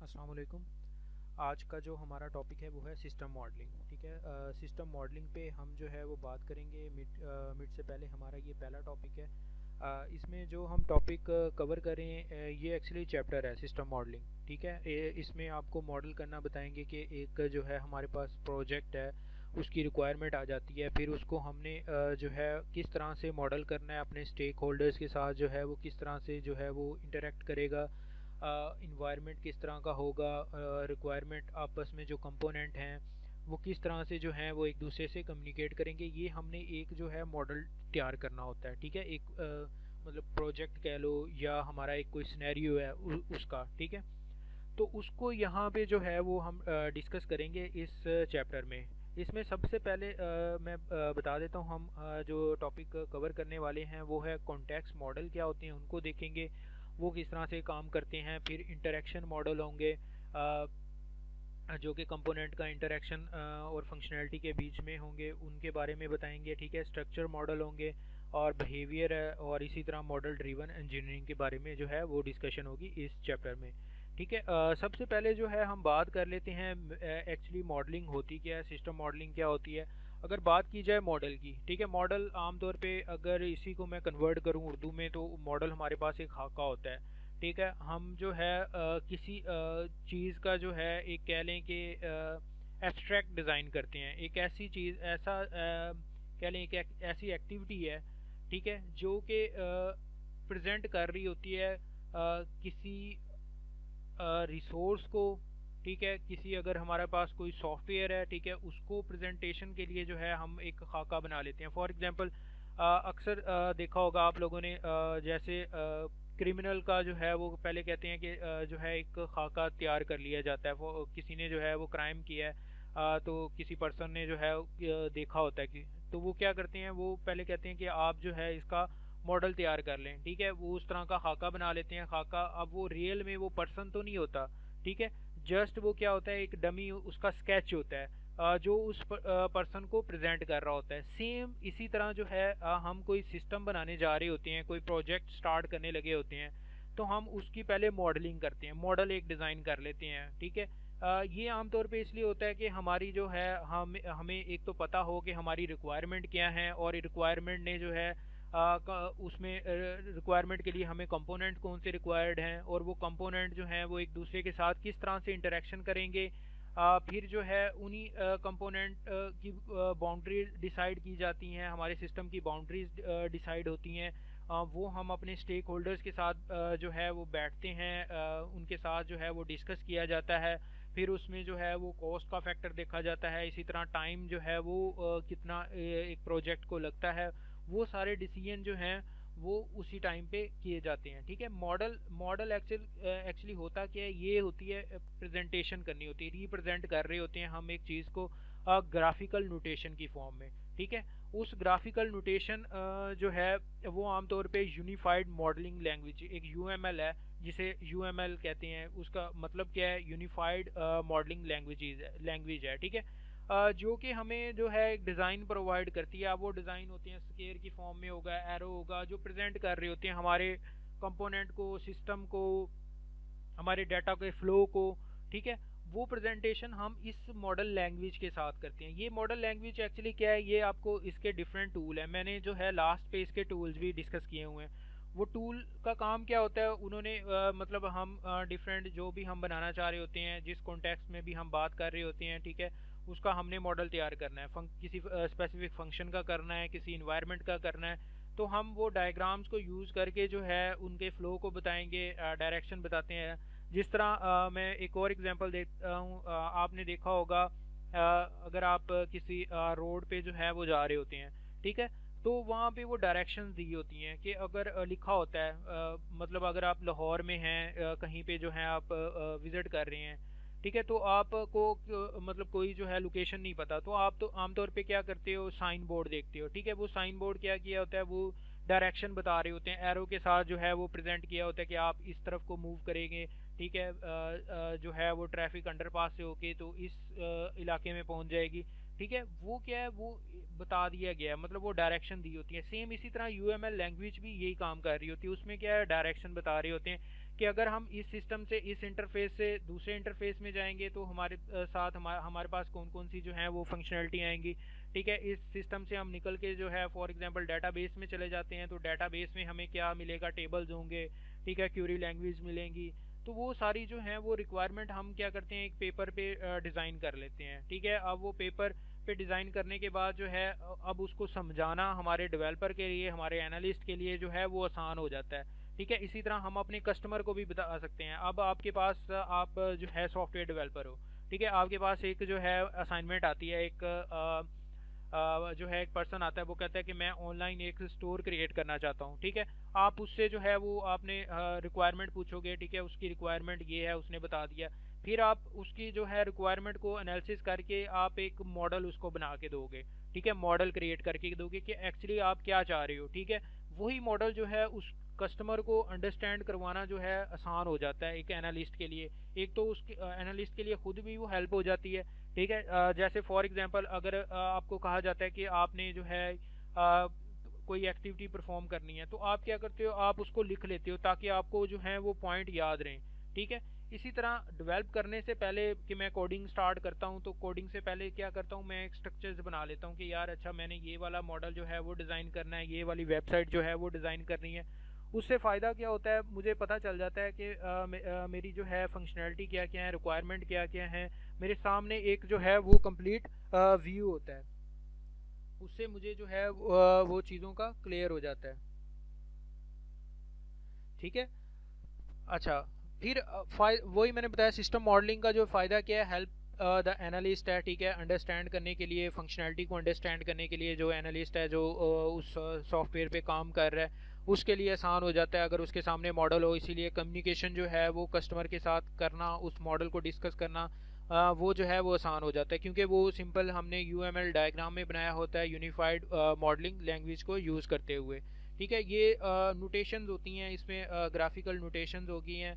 अस्सलाम वालेकुम। आज का जो हमारा टॉपिक है वो है सिस्टम मॉडलिंग। ठीक है, सिस्टम मॉडलिंग पे हम जो है वो बात करेंगे। मिड से पहले हमारा ये पहला टॉपिक है। इसमें जो हम टॉपिक कवर करें, ये एक्चुअली चैप्टर है सिस्टम मॉडलिंग। ठीक है, इसमें आपको मॉडल करना बताएंगे कि एक जो है हमारे पास प्रोजेक्ट है, उसकी रिक्वायरमेंट आ जाती है, फिर उसको हमने जो है किस तरह से मॉडल करना है अपने स्टेक होल्डर्स के साथ, जो है वो किस तरह से जो है वो इंटरेक्ट करेगा, इन्वायरमेंट किस तरह का होगा, रिक्वायरमेंट आपस में जो कंपोनेंट हैं वो किस तरह से जो हैं वो एक दूसरे से कम्युनिकेट करेंगे। ये हमने एक जो है मॉडल तैयार करना होता है। ठीक है, एक मतलब प्रोजेक्ट कह लो या हमारा एक कोई सिनेरियो है उसका। ठीक है, तो उसको यहाँ पे जो है वो हम डिस्कस करेंगे इस चैप्टर में। इसमें सबसे पहले मैं बता देता हूँ, हम जो टॉपिक कवर करने वाले हैं वो है कॉन्टेक्स्ट मॉडल क्या होते हैं, उनको देखेंगे वो किस तरह से काम करते हैं। फिर इंटरेक्शन मॉडल होंगे, जो कि कंपोनेंट का इंटरेक्शन और फंक्शनैलिटी के बीच में होंगे, उनके बारे में बताएंगे। ठीक है, स्ट्रक्चर मॉडल होंगे और बिहेवियर है, और इसी तरह मॉडल ड्रिवन इंजीनियरिंग के बारे में जो है वो डिस्कशन होगी इस चैप्टर में। ठीक है, सबसे पहले जो है हम बात कर लेते हैं एक्चुअली मॉडलिंग होती क्या है, सिस्टम मॉडलिंग क्या होती है। अगर बात की जाए मॉडल की, ठीक है, मॉडल आमतौर पे अगर इसी को मैं कन्वर्ट करूँ उर्दू में, तो मॉडल हमारे पास एक खाका होता है। ठीक है, हम जो है किसी चीज़ का जो है एक कह लें कि एब्स्ट्रैक्ट डिज़ाइन करते हैं। एक ऐसी चीज़, ऐसा कह लें कि ऐसी एक्टिविटी है, ठीक है, जो कि प्रेजेंट कर रही होती है किसी रिसोर्स को। ठीक है, किसी अगर हमारे पास कोई सॉफ्टवेयर है, ठीक है, उसको प्रेजेंटेशन के लिए जो है हम एक खाका बना लेते हैं। फॉर एग्जांपल अक्सर देखा होगा आप लोगों ने, जैसे क्रिमिनल का जो है वो पहले कहते हैं कि जो है एक खाका तैयार कर लिया जाता है। वो किसी ने जो है वो क्राइम किया है, तो किसी पर्सन ने जो है देखा होता है कि, तो वो क्या करते हैं, वो पहले कहते हैं कि आप जो है इसका मॉडल तैयार कर लें। ठीक है, वो उस तरह का खाका बना लेते हैं। खाका, अब वो रियल में वो पर्सन तो नहीं होता। ठीक है, जस्ट वो क्या होता है, एक डमी उसका स्केच होता है जो उस पर्सन को प्रेजेंट कर रहा होता है। सेम इसी तरह जो है हम कोई सिस्टम बनाने जा रहे होते हैं, कोई प्रोजेक्ट स्टार्ट करने लगे होते हैं, तो हम उसकी पहले मॉडलिंग करते हैं, मॉडल एक डिज़ाइन कर लेते हैं। ठीक है, ये आमतौर पे इसलिए होता है कि हमारी जो है हमें एक तो पता हो कि हमारी रिक्वायरमेंट क्या है, और रिक्वायरमेंट ने जो है उसमें रिक्वायरमेंट के लिए हमें कंपोनेंट कौन से रिक्वायर्ड हैं, और वो कंपोनेंट जो हैं वो एक दूसरे के साथ किस तरह से इंटरेक्शन करेंगे। फिर जो है उन्हीं कंपोनेंट की बाउंड्रीज डिसाइड की जाती हैं, हमारे सिस्टम की बाउंड्रीज डिसाइड होती हैं। वो हम अपने स्टेक होल्डर्स के साथ जो है वो बैठते हैं, उनके साथ जो है वो डिस्कस किया जाता है। फिर उसमें जो है वो कॉस्ट का फैक्टर देखा जाता है, इसी तरह टाइम जो है वो कितना एक प्रोजेक्ट को लगता है, वो सारे डिसीजन जो हैं वो उसी टाइम पे किए जाते हैं। ठीक है, मॉडल मॉडल एक्चुअली होता क्या है, ये होती है प्रेजेंटेशन करनी होती है, रिप्रेजेंट कर रहे होते हैं हम एक चीज़ को ग्राफिकल नोटेशन की फॉर्म में। ठीक है, उस ग्राफिकल नोटेशन जो है वो आमतौर पे यूनिफाइड मॉडलिंग लैंग्वेज, एक यूएमएल है जिसे यूएमएल कहते हैं, उसका मतलब क्या है, यूनिफाइड मॉडलिंग लैंग्वेज है। ठीक है, जो कि हमें जो है एक डिज़ाइन प्रोवाइड करती है। अब वो डिज़ाइन होते हैं स्केयर की फॉर्म में, होगा एरो होगा, जो प्रेजेंट कर रहे होते हैं हमारे कंपोनेंट को, सिस्टम को, हमारे डाटा के फ्लो को। ठीक है, वो प्रेजेंटेशन हम इस मॉडल लैंग्वेज के साथ करते हैं। ये मॉडल लैंग्वेज एक्चुअली क्या है, ये आपको इसके डिफरेंट टूल है, मैंने जो है लास्ट पे इसके टूल्स भी डिस्कस किए हुए हैं। वो टूल का काम क्या होता है, उन्होंने मतलब हम डिफरेंट जो भी हम बनाना चाह रहे होते हैं, जिस कॉन्टेक्स्ट में भी हम बात कर रहे होते हैं, ठीक है, उसका हमने मॉडल तैयार करना है। किसी स्पेसिफिक फंक्शन का करना है, किसी इन्वायरमेंट का करना है, तो हम वो डायग्राम्स को यूज़ करके जो है उनके फ्लो को बताएंगे, डायरेक्शन बताते हैं। जिस तरह मैं एक और एग्जांपल देता हूँ, आपने देखा होगा अगर आप किसी रोड पे जो है वो जा रहे होते हैं, ठीक है, तो वहाँ पे वो डायरेक्शंस दी होती हैं कि अगर लिखा होता है, मतलब अगर आप लाहौर में हैं, कहीं पे जो है आप विजिट कर रहे हैं, ठीक है, तो आपको मतलब कोई जो है लोकेशन नहीं पता, तो आप तो आमतौर पे क्या करते हो, साइन बोर्ड देखते हो। ठीक है, वो साइन बोर्ड क्या किया होता है, वो डायरेक्शन बता रहे होते हैं, एरो के साथ जो है वो प्रेजेंट किया होता है कि आप इस तरफ को मूव करेंगे। ठीक है, जो है वो ट्रैफिक अंडरपास से होके तो इस इलाके में पहुंच जाएगी। ठीक है, वो क्या है, वो बता दिया गया है, मतलब वो डायरेक्शन दी होती है। सेम इसी तरह यूएमएल लैंग्वेज भी यही काम कर रही होती है, उसमें क्या है, डायरेक्शन बता रहे होते हैं कि अगर हम इस सिस्टम से इस इंटरफेस से दूसरे इंटरफेस में जाएंगे तो हमारे साथ हमारे पास कौन कौन सी जो है वो फंक्शनलिटी आएंगी। ठीक है, इस सिस्टम से हम निकल के जो है फॉर एग्जांपल डेटाबेस में चले जाते हैं तो डेटाबेस में हमें क्या मिलेगा, टेबल्स होंगे, ठीक है, क्यूरी लैंग्वेज मिलेंगी। तो वो सारी जो है वो रिक्वायरमेंट हम क्या करते हैं एक पेपर पे डिज़ाइन कर लेते हैं। ठीक है, अब वो पेपर पे डिज़ाइन करने के बाद जो है अब उसको समझाना हमारे डेवलपर के लिए, हमारे एनालिस्ट के लिए जो है वो आसान हो जाता है। ठीक है, इसी तरह हम अपने कस्टमर को भी बता सकते हैं। अब आपके पास आप जो है सॉफ्टवेयर डेवलपर हो, ठीक है, आपके पास एक जो है असाइनमेंट आती है, एक जो है एक पर्सन आता है, वो कहता है कि मैं ऑनलाइन एक स्टोर क्रिएट करना चाहता हूँ। ठीक है, आप उससे जो है वो आपने रिक्वायरमेंट पूछोगे। ठीक है, उसकी रिक्वायरमेंट ये है, उसने बता दिया। फिर आप उसकी जो है रिक्वायरमेंट को एनालिसिस करके आप एक मॉडल उसको बना के दोगे। ठीक है, मॉडल क्रिएट करके दोगे कि एक्चुअली आप क्या चाह रहे हो। ठीक है, वही मॉडल जो है उस कस्टमर को अंडरस्टैंड करवाना जो है आसान हो जाता है एक एनालिस्ट के लिए। एक तो उसके एनालिस्ट के लिए खुद भी वो हेल्प हो जाती है। ठीक है, जैसे फॉर एग्जांपल अगर आपको कहा जाता है कि आपने जो है कोई एक्टिविटी परफॉर्म करनी है, तो आप क्या करते हो, आप उसको लिख लेते हो ताकि आपको जो है वो पॉइंट याद रहें। ठीक है, इसी तरह डेवलप करने से पहले कि मैं कोडिंग स्टार्ट करता हूँ तो कोडिंग से पहले क्या करता हूँ, मैं एक स्ट्रक्चर्स बना लेता हूँ कि यार अच्छा मैंने ये वाला मॉडल जो है वो डिज़ाइन करना है, ये वाली वेबसाइट जो है वो डिज़ाइन करनी है। उससे फ़ायदा क्या होता है, मुझे पता चल जाता है कि मेरी जो है फंक्शनैलिटी क्या क्या है, रिक्वायरमेंट क्या क्या है, मेरे सामने एक जो है वो कंप्लीट व्यू होता है। उससे मुझे जो है वो चीज़ों का क्लियर हो जाता है। ठीक है, अच्छा, फिर वही मैंने बताया सिस्टम मॉडलिंग का जो फ़ायदा क्या है, हेल्प द एनालिस्ट है। ठीक है, अंडरस्टैंड करने के लिए, फंक्शनैलिटी को अंडरस्टैंड करने के लिए जो एनालिस्ट है जो उस सॉफ्टवेयर पे काम कर रहा है उसके लिए आसान हो जाता है अगर उसके सामने मॉडल हो। इसीलिए कम्युनिकेशन जो है वो कस्टमर के साथ करना, उस मॉडल को डिस्कस करना वो जो है वो आसान हो जाता है क्योंकि वो सिंपल हमने यूएमएल डायग्राम में बनाया होता है यूनिफाइड मॉडलिंग लैंग्वेज को यूज़ करते हुए। ठीक है, ये नोटेशंस होती हैं, इसमें ग्राफिकल नोटेशंस होगी हैं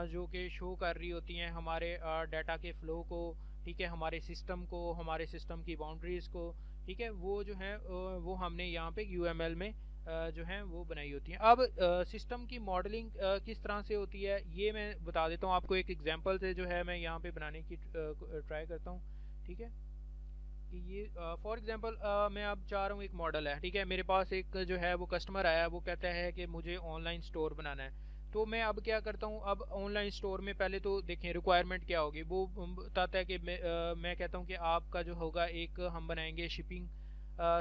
जो कि शो कर रही होती हैं हमारे डाटा के फ्लो को। ठीक है, हमारे सिस्टम को, हमारे सिस्टम की बाउंड्रीज को। ठीक है, वो जो है वो हमने यहाँ पे यूएमएल में जो है वो बनाई होती हैं। अब सिस्टम की मॉडलिंग किस तरह से होती है ये मैं बता देता हूँ आपको एक एग्जांपल से जो है मैं यहाँ पे बनाने की ट्राई करता हूँ। ठीक है, कि ये फॉर एग्जांपल मैं अब चाह रहा हूँ एक मॉडल है। ठीक है, मेरे पास एक जो है वो कस्टमर आया, वो कहता है कि मुझे ऑनलाइन स्टोर बनाना है। तो मैं अब क्या करता हूँ, अब ऑनलाइन स्टोर में पहले तो देखें रिक्वायरमेंट क्या होगी। वो बताता है कि मैं कहता हूँ कि आपका जो होगा एक हम बनाएंगे शिपिंग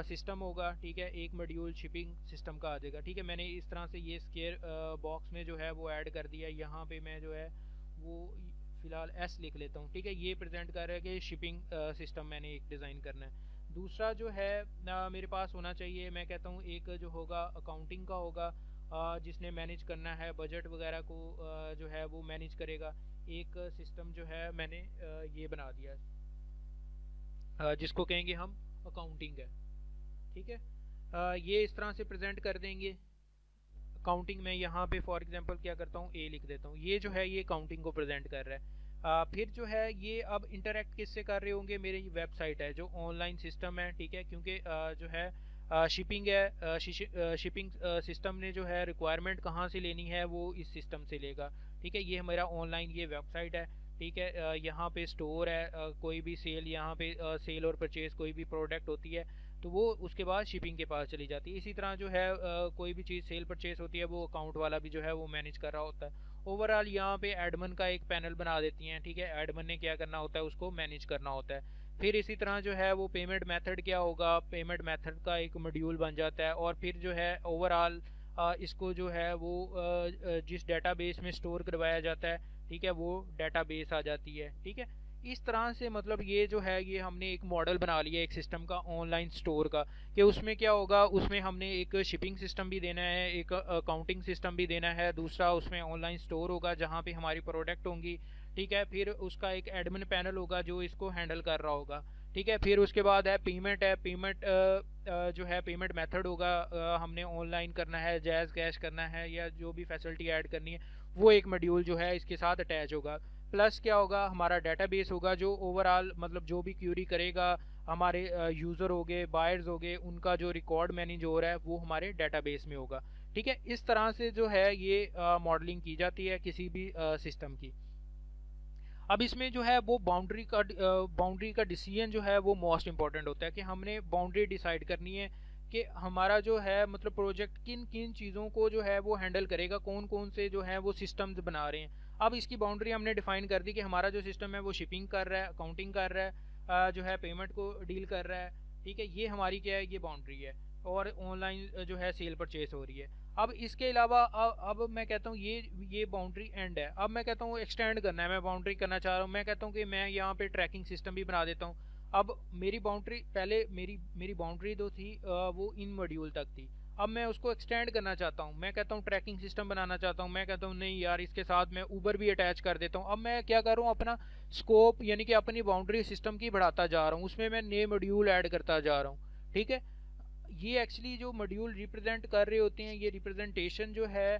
सिस्टम होगा। ठीक है, एक मॉड्यूल शिपिंग सिस्टम का आ जाएगा। ठीक है, मैंने इस तरह से ये स्केयर बॉक्स में जो है वो ऐड कर दिया। यहाँ पे मैं जो है वो फिलहाल एस लिख लेता हूँ। ठीक है, ये प्रेजेंट कर रहा है कि शिपिंग सिस्टम मैंने एक डिज़ाइन करना है। दूसरा जो है मेरे पास होना चाहिए, मैं कहता हूँ एक जो होगा अकाउंटिंग का होगा जिसने मैनेज करना है बजट वगैरह को जो है वो मैनेज करेगा। एक सिस्टम जो है मैंने ये बना दिया जिसको कहेंगे हम अकाउंटिंग है। ठीक है, ये इस तरह से प्रेजेंट कर देंगे काउंटिंग में। यहाँ पे फॉर एग्जांपल क्या करता हूँ, ए लिख देता हूँ। ये जो है ये काउंटिंग को प्रेजेंट कर रहा है। फिर जो है ये अब इंटरेक्ट किससे कर रहे होंगे, मेरी वेबसाइट है जो ऑनलाइन सिस्टम है। ठीक है, क्योंकि जो है शिपिंग है, शिपिंग सिस्टम ने जो है रिक्वायरमेंट कहाँ से लेनी है वो इस सिस्टम से लेगा। ठीक है, ये हमारा ऑनलाइन ये वेबसाइट है। ठीक है, यहाँ पे स्टोर है, कोई भी सेल, यहाँ पे सेल और परचेज कोई भी प्रोडक्ट होती है तो वो उसके बाद शिपिंग के पास चली जाती है। इसी तरह जो है कोई भी चीज़ सेल परचेस होती है वो अकाउंट वाला भी जो है वो मैनेज कर रहा होता है। ओवरऑल यहाँ पे एडमन का एक पैनल बना देती हैं। ठीक है, एडमन ने क्या करना होता है, उसको मैनेज करना होता है। फिर इसी तरह जो है वो पेमेंट मेथड क्या होगा, पेमेंट मेथड का एक मॉड्यूल बन जाता है। और फिर जो है ओवरऑल इसको जो है वो जिस डेटाबेस में स्टोर करवाया जाता है, ठीक है, वो डेटाबेस आ जाती है। ठीक है, इस तरह से मतलब ये जो है ये हमने एक मॉडल बना लिया एक सिस्टम का ऑनलाइन स्टोर का, कि उसमें क्या होगा, उसमें हमने एक शिपिंग सिस्टम भी देना है, एक अकाउंटिंग सिस्टम भी देना है, दूसरा उसमें ऑनलाइन स्टोर होगा जहाँ पे हमारी प्रोडक्ट होंगी। ठीक है, फिर उसका एक एडमिन पैनल होगा जो इसको हैंडल कर रहा होगा। ठीक है, फिर उसके बाद है पेमेंट, है पेमेंट जो है पेमेंट मेथड होगा, हमने ऑनलाइन करना है, जैज़ कैश करना है या जो भी फैसिलिटी ऐड करनी है वो एक मॉड्यूल जो है इसके साथ अटैच होगा। प्लस क्या होगा, हमारा डेटाबेस होगा जो ओवरऑल मतलब जो भी क्यूरी करेगा, हमारे यूज़र हो गए, बायर्स हो गए, उनका जो रिकॉर्ड मैनेज हो रहा है वो हमारे डेटाबेस में होगा। ठीक है, इस तरह से जो है ये मॉडलिंग की जाती है किसी भी सिस्टम की। अब इसमें जो है वो बाउंड्री का डिसीजन जो है वो मोस्ट इंपॉर्टेंट होता है कि हमने बाउंड्री डिसाइड करनी है कि हमारा जो है मतलब प्रोजेक्ट किन किन चीज़ों को जो है वो हैंडल करेगा, कौन कौन से जो है वो सिस्टम्स बना रहे हैं। अब इसकी बाउंड्री हमने डिफाइन कर दी कि हमारा जो सिस्टम है वो शिपिंग कर रहा है, अकाउंटिंग कर रहा है, जो है पेमेंट को डील कर रहा है। ठीक है, ये हमारी क्या है, ये बाउंड्री है। और ऑनलाइन जो है सेल परचेस हो रही है। अब इसके अलावा अब मैं कहता हूँ ये बाउंड्री एंड है। अब मैं कहता हूँ एक्सटेंड करना है, मैं बाउंड्री करना चाह रहा हूँ, मैं कहता हूँ कि मैं यहाँ पे ट्रैकिंग सिस्टम भी बना देता हूँ। अब मेरी बाउंड्री पहले मेरी बाउंड्री जो थी वो इन मॉड्यूल तक थी। अब मैं उसको एक्सटेंड करना चाहता हूँ, मैं कहता हूँ ट्रैकिंग सिस्टम बनाना चाहता हूँ, मैं कहता हूँ नहीं यार इसके साथ मैं ऊबर भी अटैच कर देता हूँ। अब मैं क्या कर रहा हूँ, अपना स्कोप यानी कि अपनी बाउंड्री सिस्टम की बढ़ाता जा रहा हूँ, उसमें मैं नए मॉड्यूल ऐड करता जा रहा हूँ। ठीक है, ये एक्चुअली जो मॉड्यूल रिप्रेजेंट कर रहे होते हैं, ये रिप्रेजेंटेशन जो है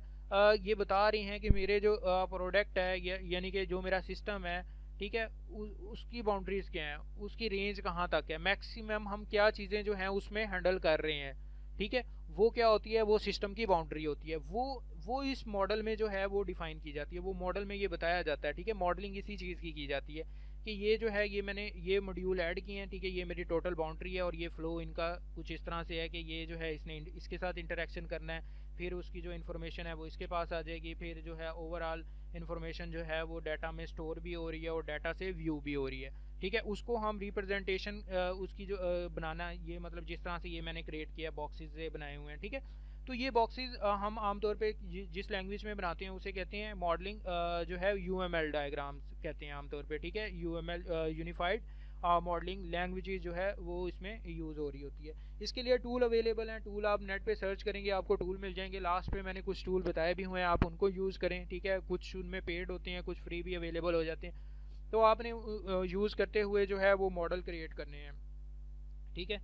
ये बता रहे हैं कि मेरे जो प्रोडक्ट है यानी कि जो मेरा सिस्टम है, ठीक है, उसकी बाउंड्रीज क्या है, उसकी रेंज कहाँ तक है, मैक्सिमम हम क्या चीज़ें जो हैं उसमें हैंडल कर रहे हैं। ठीक है, वो क्या होती है, वो सिस्टम की बाउंड्री होती है। वो इस मॉडल में जो है वो डिफाइन की जाती है, वो मॉडल में ये बताया जाता है। ठीक है, मॉडलिंग इसी चीज़ की जाती है कि ये जो है ये मैंने ये मॉड्यूल ऐड किए हैं। ठीक है, ये मेरी टोटल बाउंड्री है और ये फ्लो इनका कुछ इस तरह से है कि ये जो है इसने इसके साथ इंटरेक्शन करना है, फिर उसकी जो इन्फॉर्मेशन है वो इसके पास आ जाएगी, फिर जो है ओवरऑल इन्फॉर्मेशन जो है वो डाटा में स्टोर भी हो रही है और डाटा से व्यू भी हो रही है। ठीक है, उसको हम रिप्रेजेंटेशन उसकी जो बनाना, ये मतलब जिस तरह से ये मैंने क्रिएट किया बॉक्सेस से बनाए हुए हैं। ठीक है, तो ये बॉक्सेस हम आमतौर पे जिस लैंग्वेज में बनाते हैं उसे कहते हैं मॉडलिंग जो है यूएमएल डायग्राम्स कहते हैं आमतौर पे। ठीक है, यूएमएल यूनिफाइड मॉडलिंग लैंग्वेजेस जो है वो इसमें यूज़ हो रही होती है। इसके लिए टूल अवेलेबल हैं, टूल आप नेट पे सर्च करेंगे आपको टूल मिल जाएंगे। लास्ट पे मैंने कुछ टूल बताए भी हुए हैं, आप उनको यूज़ करें। ठीक है, कुछ उनमें पेड होते हैं, कुछ फ्री भी अवेलेबल हो जाते हैं, तो आपने यूज़ करते हुए जो है वो मॉडल क्रिएट करने हैं। ठीक है,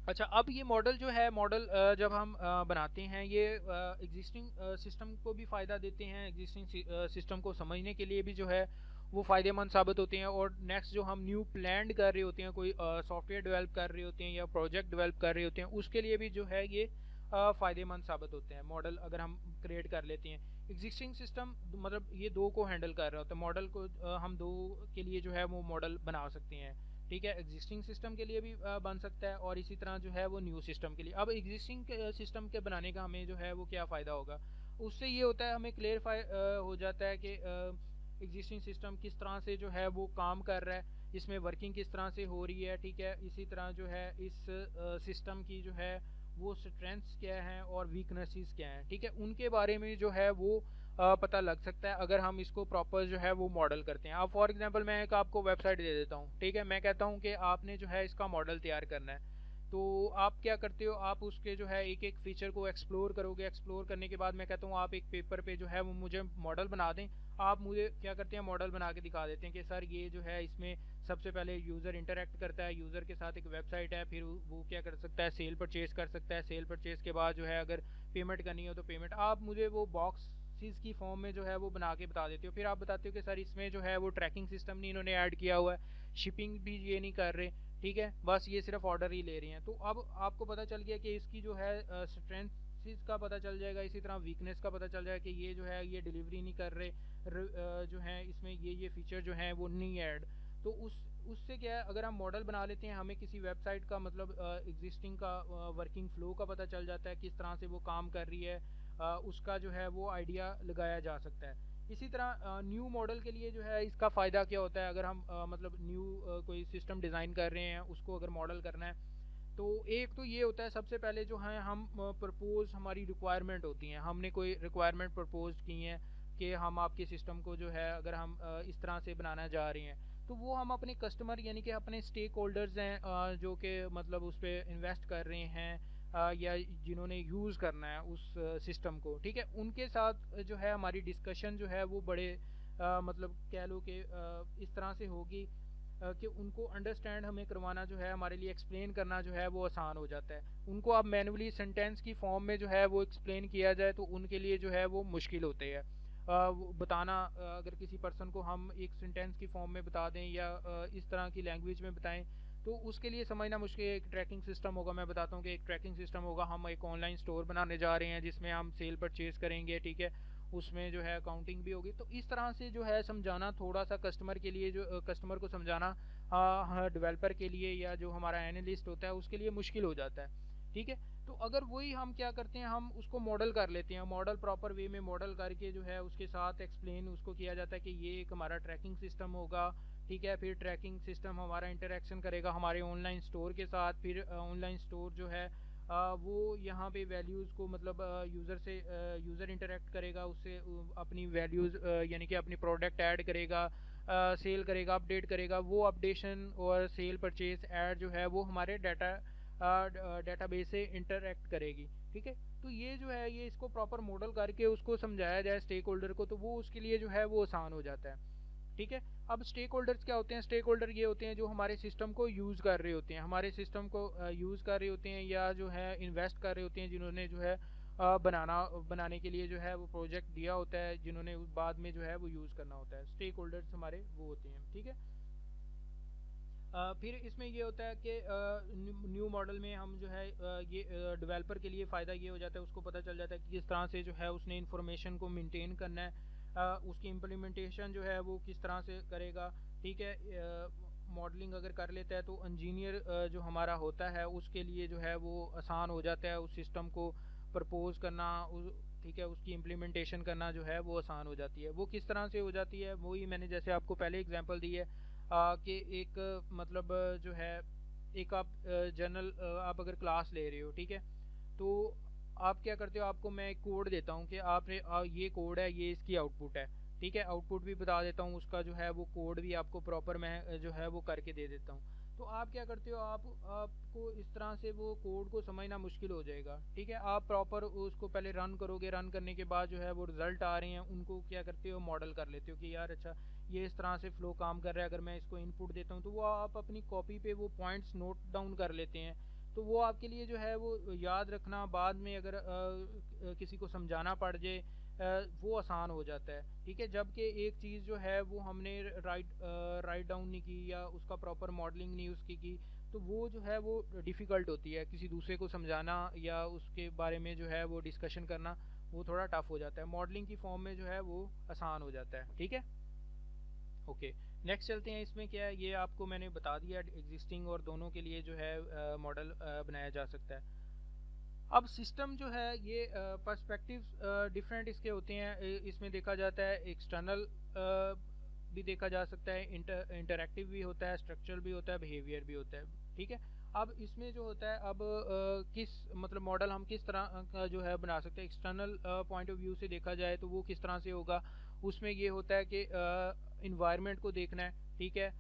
अच्छा, अब ये मॉडल जो है मॉडल जब हम बनाते हैं ये एग्जिस्टिंग सिस्टम को भी फ़ायदा देते हैं, एग्जिस्टिंग सिस्टम को समझने के लिए भी जो है वो फ़ायदेमंद साबित होते हैं। और नेक्स्ट जो हम न्यू प्लान कर रहे होते हैं, कोई सॉफ्टवेयर डेवलप कर रहे होते हैं या प्रोजेक्ट डेवलप कर रहे होते हैं, उसके लिए भी जो है ये फ़ायदेमंद साबित होते हैं मॉडल अगर हम क्रिएट कर लेते हैं। एग्जिस्टिंग सिस्टम मतलब ये दो को हैंडल कर रहा होता है, मॉडल को हम दो के लिए जो है वो मॉडल बना सकते हैं। ठीक है, एग्जिस्टिंग सिस्टम के लिए भी बन सकता है और इसी तरह जो है वो न्यू सिस्टम के लिए। अब एग्जिस्टिंग सिस्टम के बनाने का हमें जो है वो क्या फ़ायदा होगा, उससे ये होता है हमें क्लियरफाई हो जाता है कि एग्जिस्टिंग सिस्टम किस तरह से जो है वो काम कर रहा है, इसमें वर्किंग किस तरह से हो रही है। ठीक है, इसी तरह जो है इस सिस्टम की जो है वो स्ट्रेंथ्स क्या हैं और वीकनेसेस क्या हैं। ठीक है, उनके बारे में जो है वो पता लग सकता है अगर हम इसको प्रॉपर जो है वो मॉडल करते हैं। अब फॉर एग्जांपल मैं एक आपको वेबसाइट दे देता हूँ, ठीक है, मैं कहता हूँ कि आपने जो है इसका मॉडल तैयार करना है, तो आप क्या करते हो, आप उसके जो है एक एक फीचर को एक्सप्लोर करोगे। एक्सप्लोर करने के बाद मैं कहता हूँ आप एक पेपर पे जो है वो मुझे मॉडल बना दें। आप मुझे क्या करते हैं, मॉडल बना के दिखा देते हैं कि सर ये जो है इसमें सबसे पहले यूज़र इंटरेक्ट करता है, यूज़र के साथ एक वेबसाइट है, फिर वो क्या कर सकता है, सेल परचेज कर सकता है, सेल परचेज के बाद जो है अगर पेमेंट करनी हो तो पेमेंट। आप मुझे वो बॉक्स चीज़ की फॉर्म में जो है वो बना के बता देते हो। फिर आप बताते हो कि सर इसमें जो है वो ट्रैकिंग सिस्टम नहीं इन्होंने ऐड किया हुआ है, शिपिंग भी ये नहीं कर रहे। ठीक है, बस ये सिर्फ ऑर्डर ही ले रही हैं। तो अब आपको पता चल गया कि इसकी जो है स्ट्रेंथ का पता चल जाएगा, इसी तरह वीकनेस का पता चल जाएगा कि ये जो है ये डिलीवरी नहीं कर रहे, जो है इसमें ये फीचर जो है वो नहीं ऐड। तो उससे क्या है, अगर हम मॉडल बना लेते हैं हमें किसी वेबसाइट का मतलब एग्जिस्टिंग का वर्किंग फ्लो का पता चल जाता है, किस तरह से वो काम कर रही है, उसका जो है वो आइडिया लगाया जा सकता है। इसी तरह न्यू मॉडल के लिए जो है इसका फ़ायदा क्या होता है, अगर हम मतलब न्यू कोई सिस्टम डिज़ाइन कर रहे हैं उसको अगर मॉडल करना है, तो एक तो ये होता है सबसे पहले जो है हम प्रपोज हमारी रिक्वायरमेंट होती हैं, हमने कोई रिक्वायरमेंट प्रपोज की हैं कि हम आपके सिस्टम को जो है अगर हम इस तरह से बनाना जा रहे हैं, तो वो हम अपने कस्टमर यानी कि अपने स्टेक होल्डर्स हैं जो कि मतलब उस पर इन्वेस्ट कर रहे हैं या जिन्होंने यूज़ करना है उस सिस्टम को। ठीक है, उनके साथ जो है हमारी डिस्कशन जो है वो बड़े मतलब कह लो कि इस तरह से होगी कि उनको अंडरस्टैंड हमें करवाना जो है, हमारे लिए एक्सप्लेन करना जो है वो आसान हो जाता है। उनको अब मैनुअली सेंटेंस की फॉर्म में जो है वो एक्सप्लेन किया जाए तो उनके लिए जो है वो मुश्किल होते हैं वो बताना। अगर किसी पर्सन को हम एक सेंटेंस की फॉर्म में बता दें या इस तरह की लैंग्वेज में बताएं तो उसके लिए समझना मुश्किल है। एक ट्रैकिंग सिस्टम होगा, मैं बताता हूँ कि एक ट्रैकिंग सिस्टम होगा, हम एक ऑनलाइन स्टोर बनाने जा रहे हैं जिसमें हम सेल परचेज करेंगे, ठीक है, उसमें जो है अकाउंटिंग भी होगी। तो इस तरह से जो है समझाना थोड़ा सा कस्टमर के लिए, जो कस्टमर को समझाना डेवलपर के लिए या जो हमारा एनालिस्ट होता है उसके लिए मुश्किल हो जाता है, ठीक है। तो अगर वही हम क्या करते हैं, हम उसको मॉडल कर लेते हैं, मॉडल प्रॉपर वे में मॉडल करके जो है उसके साथ एक्सप्लेन उसको किया जाता है कि ये एक हमारा ट्रैकिंग सिस्टम होगा, ठीक है। फिर ट्रैकिंग सिस्टम हमारा इंटरेक्शन करेगा हमारे ऑनलाइन स्टोर के साथ, फिर ऑनलाइन स्टोर जो है वो यहाँ पे वैल्यूज़ को मतलब यूज़र से यूज़र इंटरेक्ट करेगा उससे, अपनी वैल्यूज़ यानी कि अपनी प्रोडक्ट ऐड करेगा, सेल करेगा, अपडेट करेगा। वो अपडेशन और सेल परचेज ऐड जो है वो हमारे डेटाबेस से इंटरेक्ट करेगी, ठीक है। तो ये जो है ये इसको प्रॉपर मॉडल करके उसको समझाया जाए स्टेक होल्डर को, तो वो उसके लिए जो है वो आसान हो जाता है, ठीक है। अब स्टेक होल्डर्स क्या होते हैं? स्टेक होल्डर ये होते हैं जो हमारे सिस्टम को यूज़ कर रहे होते हैं, हमारे सिस्टम को यूज़ कर रहे होते हैं, या जो है इन्वेस्ट कर रहे होते हैं, जिन्होंने जो है बनाने के लिए जो है वो प्रोजेक्ट दिया होता है, जिन्होंने बाद में जो है वो यूज़ करना होता है। स्टेक होल्डर्स हमारे वो होते हैं, ठीक है। फिर इसमें ये होता है कि न्यू मॉडल में हम जो है ये डेवलपर के लिए फ़ायदा ये हो जाता है, उसको पता चल जाता है कि किस तरह से जो है उसने इन्फॉर्मेशन को मेंटेन करना है, उसकी इम्प्लीमेंटेशन जो है वो किस तरह से करेगा, ठीक है। मॉडलिंग अगर कर लेता है तो इंजीनियर जो हमारा होता है उसके लिए जो है वो आसान हो जाता है उस सिस्टम को प्रपोज करना, ठीक है, उसकी इम्प्लीमेंटेशन करना जो है वो आसान हो जाती है। वो किस तरह से हो जाती है, वही मैंने जैसे आपको पहले एग्जांपल दी है कि एक मतलब जो है एक आप जनरल आप अगर क्लास ले रहे हो, ठीक है, तो आप क्या करते हो, आपको मैं एक कोड देता हूँ कि आपने ये कोड है, ये इसकी आउटपुट है, ठीक है। आउटपुट भी बता देता हूँ उसका जो है वो कोड भी आपको प्रॉपर मैं जो है वो करके दे देता हूँ। तो आप क्या करते हो, आपको इस तरह से वो कोड को समझना मुश्किल हो जाएगा, ठीक है। आप प्रॉपर उसको पहले रन करोगे, रन करने के बाद जो है वो रिजल्ट आ रहे हैं उनको क्या करते हो, मॉडल कर लेते हो कि यार अच्छा ये इस तरह से फ्लो काम कर रहा है। अगर मैं इसको इनपुट देता हूँ तो वो आप अपनी कॉपी पे वो पॉइंट्स नोट डाउन कर लेते हैं, तो वो आपके लिए जो है वो याद रखना बाद में अगर किसी को समझाना पड़ जाए वो आसान हो जाता है, ठीक है। जबकि एक चीज़ जो है वो हमने राइट डाउन नहीं की या उसका प्रॉपर मॉडलिंग नहीं उसकी की, तो वो जो है वो डिफ़िकल्ट होती है, किसी दूसरे को समझाना या उसके बारे में जो है वो डिस्कशन करना वो थोड़ा टफ हो जाता है। मॉडलिंग की फॉर्म में जो है वो आसान हो जाता है, ठीक है। ओके, नेक्स्ट चलते हैं। इसमें क्या है, ये आपको मैंने बता दिया एग्जिस्टिंग और दोनों के लिए जो है मॉडल बनाया जा सकता है। अब सिस्टम जो है ये पर्सपेक्टिव्स डिफरेंट इसके होते हैं, इसमें देखा जाता है एक्सटर्नल भी देखा जा सकता है, इंटरैक्टिव भी होता है, स्ट्रक्चरल भी होता है, बिहेवियर भी होता है, ठीक है। अब इसमें जो होता है, अब किस मतलब मॉडल हम किस तरह का जो है बना सकते हैं, एक्सटर्नल पॉइंट ऑफ व्यू से देखा जाए तो वो किस तरह से होगा। उसमें ये होता है कि इन्वायरमेंट को देखना है, ठीक है।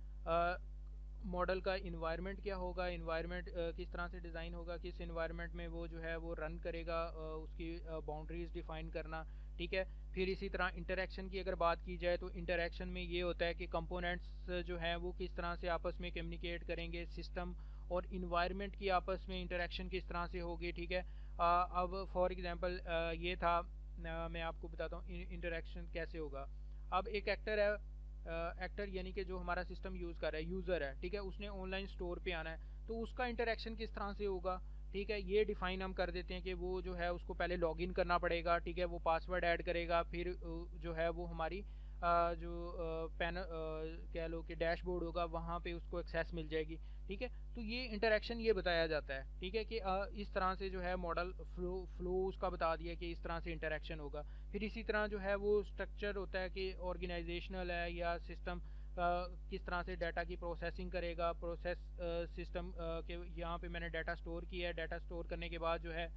मॉडल का इन्वायरमेंट क्या होगा, इन्वायरमेंट किस तरह से डिज़ाइन होगा, किस इन्वायरमेंट में वो जो है वो रन करेगा, उसकी बाउंड्रीज डिफाइन करना, ठीक है। फिर इसी तरह इंटरेक्शन की अगर बात की जाए तो इंटरेक्शन में ये होता है कि कंपोनेंट्स जो हैं वो किस तरह से आपस में कम्युनिकेट करेंगे, सिस्टम और इन्वायरमेंट की आपस में इंटरेक्शन किस तरह से होगी, ठीक है। अब फॉर एग्जांपल ये था, मैं आपको बताता हूँ इंटरेक्शन कैसे होगा। अब एक एक्टर है, एक्टर यानी कि जो हमारा सिस्टम यूज़ कर रहा है, यूज़र है, ठीक है, उसने ऑनलाइन स्टोर पे आना है, तो उसका इंटरेक्शन किस तरह से होगा, ठीक है। ये डिफाइन हम कर देते हैं कि वो जो है उसको पहले लॉगिन करना पड़ेगा, ठीक है, वो पासवर्ड ऐड करेगा, फिर जो है वो हमारी जो पैनल कह लो कि डैशबोर्ड होगा वहाँ पे उसको एक्सेस मिल जाएगी, ठीक है। तो ये इंटरेक्शन ये बताया जाता है, ठीक है, कि इस तरह से जो है मॉडल फ्लो उसका बता दिया कि इस तरह से इंटरेक्शन होगा। फिर इसी तरह जो है वो स्ट्रक्चर होता है कि ऑर्गेनाइजेशनल है या सिस्टम किस तरह से डाटा की प्रोसेसिंग करेगा, प्रोसेस सिस्टम के यहाँ पे मैंने डाटा स्टोर किया है, डाटा स्टोर करने के बाद जो है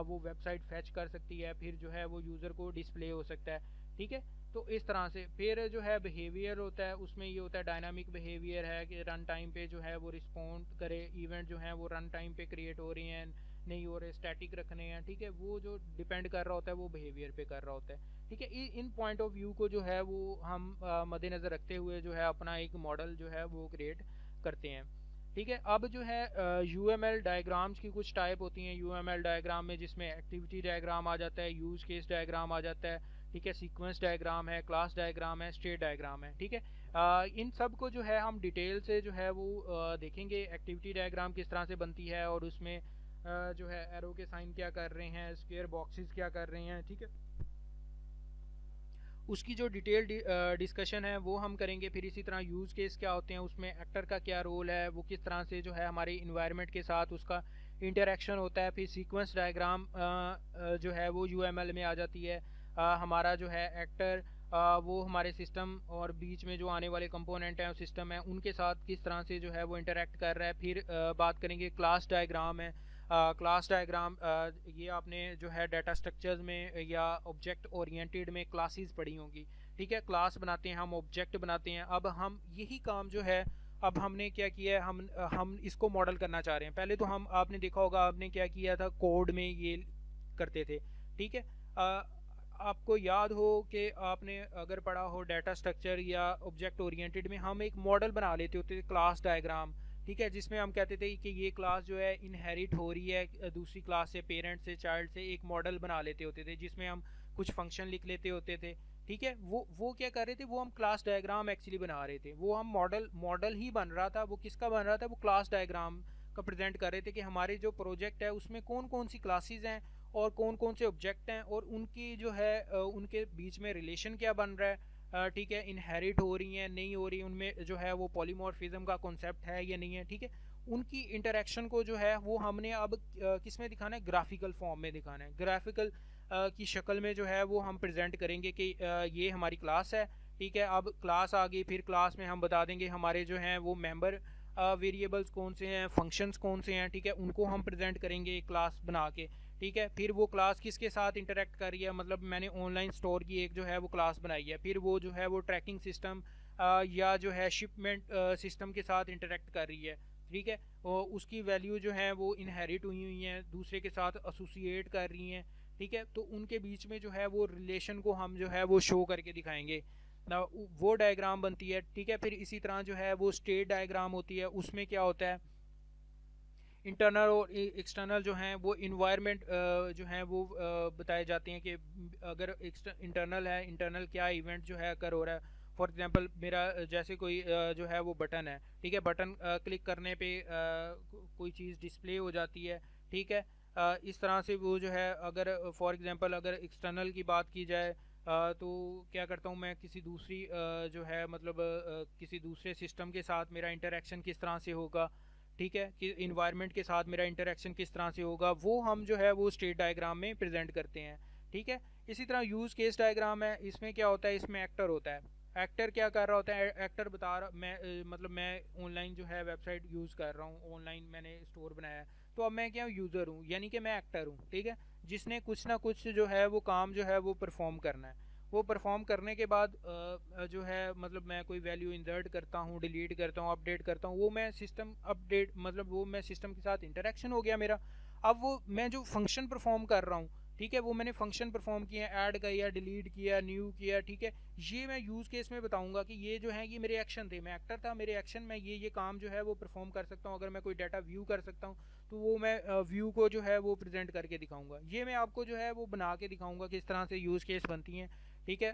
वो वेबसाइट फैच कर सकती है, फिर जो है वो यूज़र को डिस्प्ले हो सकता है, ठीक है। तो इस तरह से फिर जो है बिहेवियर होता है, उसमें ये होता है डायनामिक बिहेवियर है कि रन टाइम पे जो है वो रिस्पॉन्ड करे, इवेंट जो है वो रन टाइम पे क्रिएट हो रही हैं नहीं हो रहे, स्टैटिक रखने हैं, ठीक है। वो जो डिपेंड कर रहा होता है वो बिहेवियर पे कर रहा होता है, ठीक है। इन पॉइंट ऑफ व्यू को जो है वो हम मद्देनज़र रखते हुए जो है अपना एक मॉडल जो है वो क्रिएट करते हैं, ठीक है। अब जो है यूएमएल डायग्राम्स की कुछ टाइप होती हैं यूएमएल डायग्राम में, जिसमें एक्टिविटी डायग्राम आ जाता है, यूज़ केस डायग्राम आ जाता है, ठीक है, सीक्वेंस डायग्राम है, क्लास डायग्राम है, स्टेट डायग्राम है। ठीक है, इन सब को जो है हम डिटेल से जो है वो देखेंगे। एक्टिविटी डायग्राम किस तरह से बनती है और उसमें जो है एरो के साइन क्या कर रहे हैं, स्क्वायर बॉक्सेस क्या कर रहे हैं। ठीक है, उसकी जो डिटेल डिस्कशन है वो हम करेंगे। फिर इसी तरह यूज़ केस क्या होते हैं, उसमें एक्टर का क्या रोल है, वो किस तरह से जो है हमारे इन्वायरमेंट के साथ उसका इंटरेक्शन होता है। फिर सीक्वेंस डायग्राम जो है वो यूएमएल में आ जाती है। हमारा जो है एक्टर वो हमारे सिस्टम और बीच में जो आने वाले कंपोनेंट हैं सिस्टम है उनके साथ किस तरह से जो है वो इंटरेक्ट कर रहा है। फिर बात करेंगे क्लास डायग्राम है। क्लास डायग्राम ये आपने जो है डाटा स्ट्रक्चर्स में या ऑब्जेक्ट ओरिएंटेड में क्लासेस पढ़ी होंगी। ठीक है, क्लास बनाते हैं हम, ऑब्जेक्ट बनाते हैं। अब हम यही काम जो है अब हमने क्या किया है, हम इसको मॉडल करना चाह रहे हैं। पहले तो हम आपने देखा होगा आपने क्या किया था, कोड में ये करते थे। ठीक है, आपको याद हो कि आपने अगर पढ़ा हो डाटा स्ट्रक्चर या ऑब्जेक्ट ओरिएंटेड में हम एक मॉडल बना लेते होते थे, क्लास डायग्राम। ठीक है, जिसमें हम कहते थे कि ये क्लास जो है इनहेरिट हो रही है दूसरी क्लास से, पेरेंट से, चाइल्ड से। एक मॉडल बना लेते होते थे जिसमें हम कुछ फंक्शन लिख लेते होते थे। ठीक है, वो क्या कर रहे थे, वो हम क्लास डायग्राम एक्चुअली बना रहे थे। वो हम मॉडल ही बन रहा था। वो किसका बन रहा था, वो क्लास डायग्राम का प्रेजेंट कर रहे थे कि हमारे जो प्रोजेक्ट है उसमें कौन कौन सी क्लासेज हैं और कौन कौन से ऑब्जेक्ट हैं और उनकी जो है उनके बीच में रिलेशन क्या बन रहा है। ठीक है, इनहेरिट हो रही हैं नहीं हो रही, उनमें जो है वो पॉलीमॉर्फिज्म का कॉन्सेप्ट है या नहीं है। ठीक है, उनकी इंटरेक्शन को जो है वो हमने अब किस में दिखाना है, ग्राफिकल फॉर्म में दिखाना है। ग्राफिकल की शक्ल में जो है वो हम प्रेजेंट करेंगे कि ये हमारी क्लास है। ठीक है, अब क्लास आ गई, फिर क्लास में हम बता देंगे हमारे जो हैं वो मेंबर वेरिएबल्स कौन से हैं, फंक्शंस कौन से हैं। ठीक है, उनको हम प्रेजेंट करेंगे क्लास बना के। ठीक है, फिर वो क्लास किसके साथ इंटरेक्ट कर रही है, मतलब मैंने ऑनलाइन स्टोर की एक जो है वो क्लास बनाई है, फिर वो जो है वो ट्रैकिंग सिस्टम या जो है शिपमेंट सिस्टम के साथ इंटरेक्ट कर रही है। ठीक है, और उसकी वैल्यू जो है वो इनहेरिट हुई हुई हैं, दूसरे के साथ एसोसिएट कर रही हैं। ठीक है, तो उनके बीच में जो है वो रिलेशन को हम जो है वो शो करके दिखाएंगे ना, वो डायग्राम बनती है। ठीक है, फिर इसी तरह जो है वो स्टेट डायग्राम होती है। उसमें क्या होता है, इंटरनल और एक्सटर्नल जो हैं वो इन्वायरमेंट जो हैं वो बताए जाते हैं कि अगर इंटरनल है, इंटरनल क्या इवेंट जो है कर हो रहा है। फॉर एग्जांपल मेरा जैसे कोई जो है वो बटन है। ठीक है, बटन क्लिक करने पे कोई चीज़ डिस्प्ले हो जाती है। ठीक है, इस तरह से वो जो है अगर फॉर एग्जांपल अगर एक्सटर्नल की बात की जाए तो क्या करता हूँ मैं, किसी दूसरी जो है मतलब किसी दूसरे सिस्टम के साथ मेरा इंटरेक्शन किस तरह से होगा। ठीक है, कि इन्वायरमेंट के साथ मेरा इंटरेक्शन किस तरह से होगा, वो हम जो है वो स्टेट डायग्राम में प्रेजेंट करते हैं। ठीक है, इसी तरह यूज़ केस डायग्राम है। इसमें क्या होता है, इसमें एक्टर होता है। एक्टर क्या कर रहा होता है, एक्टर बता रहा मैं मतलब मैं ऑनलाइन जो है वेबसाइट यूज़ कर रहा हूँ, ऑनलाइन मैंने स्टोर बनाया है। तो अब मैं क्या यूज़र हूँ, यानी कि मैं एक्टर हूँ। ठीक है, जिसने कुछ ना कुछ जो है वो काम जो है वो परफॉर्म करना है। वो परफॉर्म करने के बाद जो है मतलब मैं कोई वैल्यू इंसर्ट करता हूँ, डिलीट करता हूँ, अपडेट करता हूँ, वो मैं सिस्टम अपडेट मतलब वो मैं सिस्टम के साथ इंटरेक्शन हो गया मेरा। अब वो मैं जो फंक्शन परफॉर्म कर रहा हूँ, ठीक है, वो मैंने फंक्शन परफॉर्म किया, ऐड किया, डिलीट किया, न्यू किया। ठीक है, ये मैं यूज़ केस में बताऊंगा कि ये जो है ये मेरे एक्शन थे, मैं एक्टर था, मेरे एक्शन में ये काम जो है वो परफॉर्म कर सकता हूँ। अगर मैं कोई डाटा व्यू कर सकता हूँ तो वो मैं व्यू को जो है वो प्रेजेंट करके दिखाऊंगा। ये मैं आपको जो है वो बना के दिखाऊंगा किस तरह से यूज़ केस बनती हैं। ठीक है,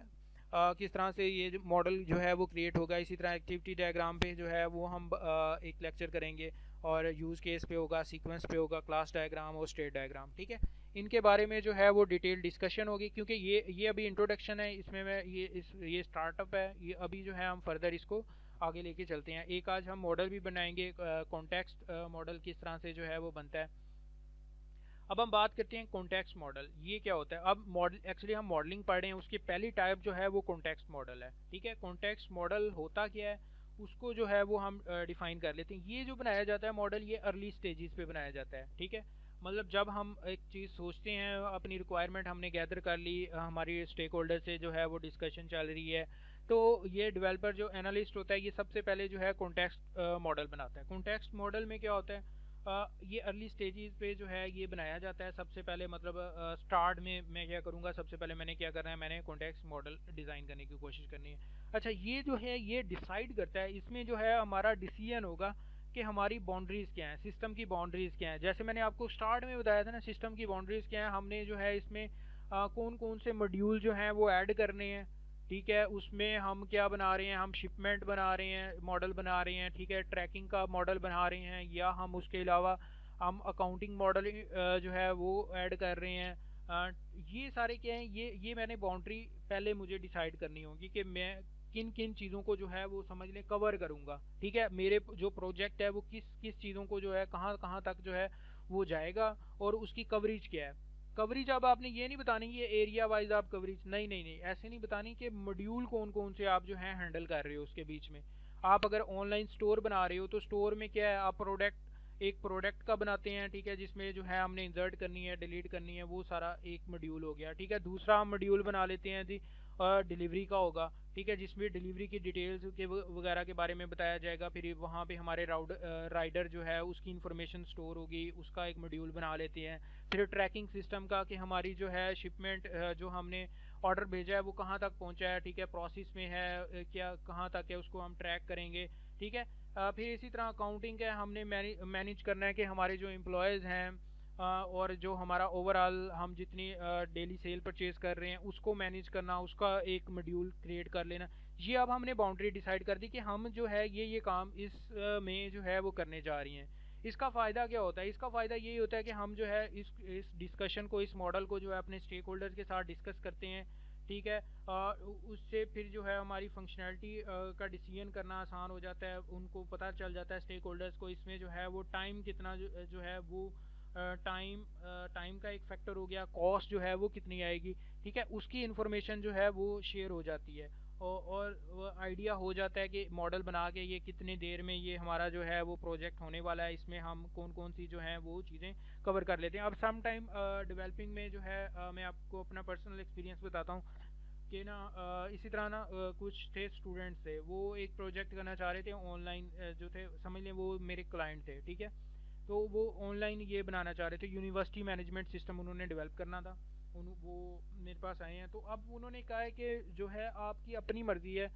किस तरह से ये मॉडल जो है वो क्रिएट होगा। इसी तरह एक्टिविटी डायग्राम पे जो है वो हम एक लेक्चर करेंगे और यूज़ केस पे होगा, सीक्वेंस पे होगा, क्लास डायग्राम और स्टेट डायग्राम। ठीक है, इनके बारे में जो है वो डिटेल डिस्कशन होगी, क्योंकि ये अभी इंट्रोडक्शन है, इसमें मैं ये स्टार्टअप है, ये अभी जो है हम फर्दर इसको आगे लेके चलते हैं। एक आज हम मॉडल भी बनाएंगे, कॉन्टेक्स्ट मॉडल किस तरह से जो है वो बनता है। अब हम बात करते हैं कॉन्टेक्स्ट मॉडल, ये क्या होता है। अब मॉडल एक्चुअली हम मॉडलिंग पढ़ रहे हैं, उसकी पहली टाइप जो है वो कॉन्टेक्स्ट मॉडल है। ठीक है, कॉन्टेक्स्ट मॉडल होता क्या है उसको जो है वो हम डिफाइन कर लेते हैं। ये जो बनाया जाता है मॉडल, ये अर्ली स्टेजेस पे बनाया जाता है। ठीक है, मतलब जब हम एक चीज़ सोचते हैं, अपनी रिक्वायरमेंट हमने गैदर कर ली, हमारी स्टेक होल्डर से जो है वो डिस्कशन चल रही है, तो ये डेवलपर जो एनालिस्ट होता है ये सबसे पहले जो है कॉन्टेक्स्ट मॉडल बनाता है। कॉन्टेक्स्ट मॉडल में क्या होता है, ये अर्ली स्टेजेस पे जो है ये बनाया जाता है सबसे पहले। मतलब स्टार्ट में मैं क्या करूँगा, सबसे पहले मैंने क्या करना है, मैंने कॉन्टेक्स्ट मॉडल डिज़ाइन करने की कोशिश करनी है। अच्छा, ये जो है ये डिसाइड करता है, इसमें जो है हमारा डिसीजन होगा कि हमारी बाउंड्रीज़ क्या हैं, सिस्टम की बाउंड्रीज़ क्या हैं। जैसे मैंने आपको स्टार्ट में बताया था ना, सिस्टम की बाउंड्रीज़ क्या हैं, हमने जो है इसमें कौन कौन से मॉड्यूल जो हैं वो ऐड करने हैं, ठीक है। उसमें हम क्या बना रहे हैं, हम शिपमेंट बना रहे हैं, मॉडल बना रहे हैं, ठीक है, ट्रैकिंग का मॉडल बना रहे हैं, या हम उसके अलावा हम अकाउंटिंग मॉडल जो है वो ऐड कर रहे हैं। ये सारे क्या हैं, ये मैंने बाउंड्री पहले मुझे डिसाइड करनी होगी कि मैं किन किन चीज़ों को जो है वो समझ लें कवर करूँगा, ठीक है। मेरे जो प्रोजेक्ट है वो किस किस चीज़ों को जो है कहाँ कहाँ तक जो है वो जाएगा, और उसकी कवरेज क्या है। कवरेज अब आपने ये नहीं बतानी ये एरिया वाइज आप कवरेज, नहीं नहीं नहीं, ऐसे नहीं बतानी कि मॉड्यूल कौन कौन से आप जो है हैंडल कर रहे हो उसके बीच में। आप अगर ऑनलाइन स्टोर बना रहे हो तो स्टोर में क्या है, आप प्रोडक्ट एक प्रोडक्ट का बनाते हैं, ठीक है, जिसमें जो है हमने इंसर्ट करनी है, डिलीट करनी है, वो सारा एक मॉड्यूल हो गया, ठीक है। दूसरा हम मॉड्यूल बना लेते हैं जी डिलीवरी का होगा, ठीक है, जिसमें डिलीवरी की डिटेल्स के वगैरह के बारे में बताया जाएगा। फिर वहाँ पे हमारे राइडर जो है उसकी इन्फॉर्मेशन स्टोर होगी, उसका एक मॉड्यूल बना लेते हैं। फिर ट्रैकिंग सिस्टम का कि हमारी जो है शिपमेंट जो हमने ऑर्डर भेजा है वो कहाँ तक पहुँचा है, ठीक है, प्रोसेस में है क्या कहाँ तक है, उसको हम ट्रैक करेंगे, ठीक है। फिर इसी तरह अकाउंटिंग है, हमने मैनेज करना है कि हमारे जो एम्प्लॉयज़ हैं और जो हमारा ओवरऑल हम जितनी डेली सेल परचेज कर रहे हैं उसको मैनेज करना, उसका एक मॉड्यूल क्रिएट कर लेना। ये अब हमने बाउंड्री डिसाइड कर दी कि हम जो है ये काम इस में जो है वो करने जा रही हैं। इसका फ़ायदा क्या होता है, इसका फ़ायदा यही होता है कि हम जो है इस डिस्कशन को, इस मॉडल को जो है अपने स्टेक होल्डर्स के साथ डिस्कस करते हैं, ठीक है। उससे फिर जो है हमारी फंक्शनैलिटी का डिसीजन करना आसान हो जाता है, उनको पता चल जाता है स्टेक होल्डर्स को इसमें जो है वो टाइम कितना जो है वो टाइम का एक फैक्टर हो गया, कॉस्ट जो है वो कितनी आएगी, ठीक है, उसकी इन्फॉर्मेशन जो है वो शेयर हो जाती है। और आइडिया हो जाता है कि मॉडल बना के ये कितनी देर में ये हमारा जो है वो प्रोजेक्ट होने वाला है, इसमें हम कौन कौन सी जो है वो चीज़ें कवर कर लेते हैं। अब सम टाइम डेवलपिंग में जो है मैं आपको अपना पर्सनल एक्सपीरियंस बताता हूँ कि ना इसी तरह ना कुछ थे स्टूडेंट्स थे, वो एक प्रोजेक्ट करना चाह रहे थे ऑनलाइन, जो थे समझ लें वो मेरे क्लाइंट थे, ठीक है। तो वो ऑनलाइन ये बनाना चाह रहे थे, यूनिवर्सिटी मैनेजमेंट सिस्टम उन्होंने डेवलप करना था। वो मेरे पास आए हैं, तो अब उन्होंने कहा है कि जो है आपकी अपनी मर्ज़ी है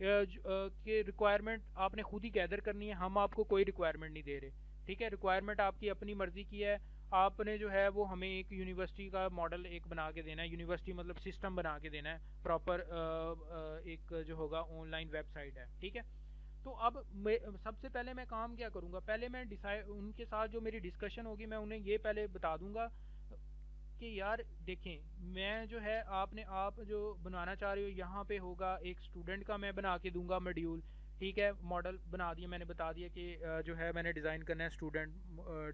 कि रिक्वायरमेंट आपने खुद ही गैदर करनी है, हम आपको कोई रिक्वायरमेंट नहीं दे रहे, ठीक है। रिक्वायरमेंट आपकी अपनी मर्ज़ी की है, आपने जो है वो हमें एक यूनिवर्सिटी का मॉडल एक बना के देना है, यूनिवर्सिटी मतलब सिस्टम बना के देना है प्रॉपर, एक जो होगा ऑनलाइन वेबसाइट है, ठीक है। तो अब सबसे पहले मैं काम क्या करूँगा, पहले मैं डिसाइड उनके साथ जो मेरी डिस्कशन होगी मैं उन्हें ये पहले बता दूंगा कि यार देखें, मैं जो है आप जो बनाना चाह रहे हो यहाँ पे होगा एक स्टूडेंट का मैं बना के दूंगा मॉड्यूल, ठीक है। मॉडल बना दिया मैंने, बता दिया कि जो है मैंने डिज़ाइन करना है, स्टूडेंट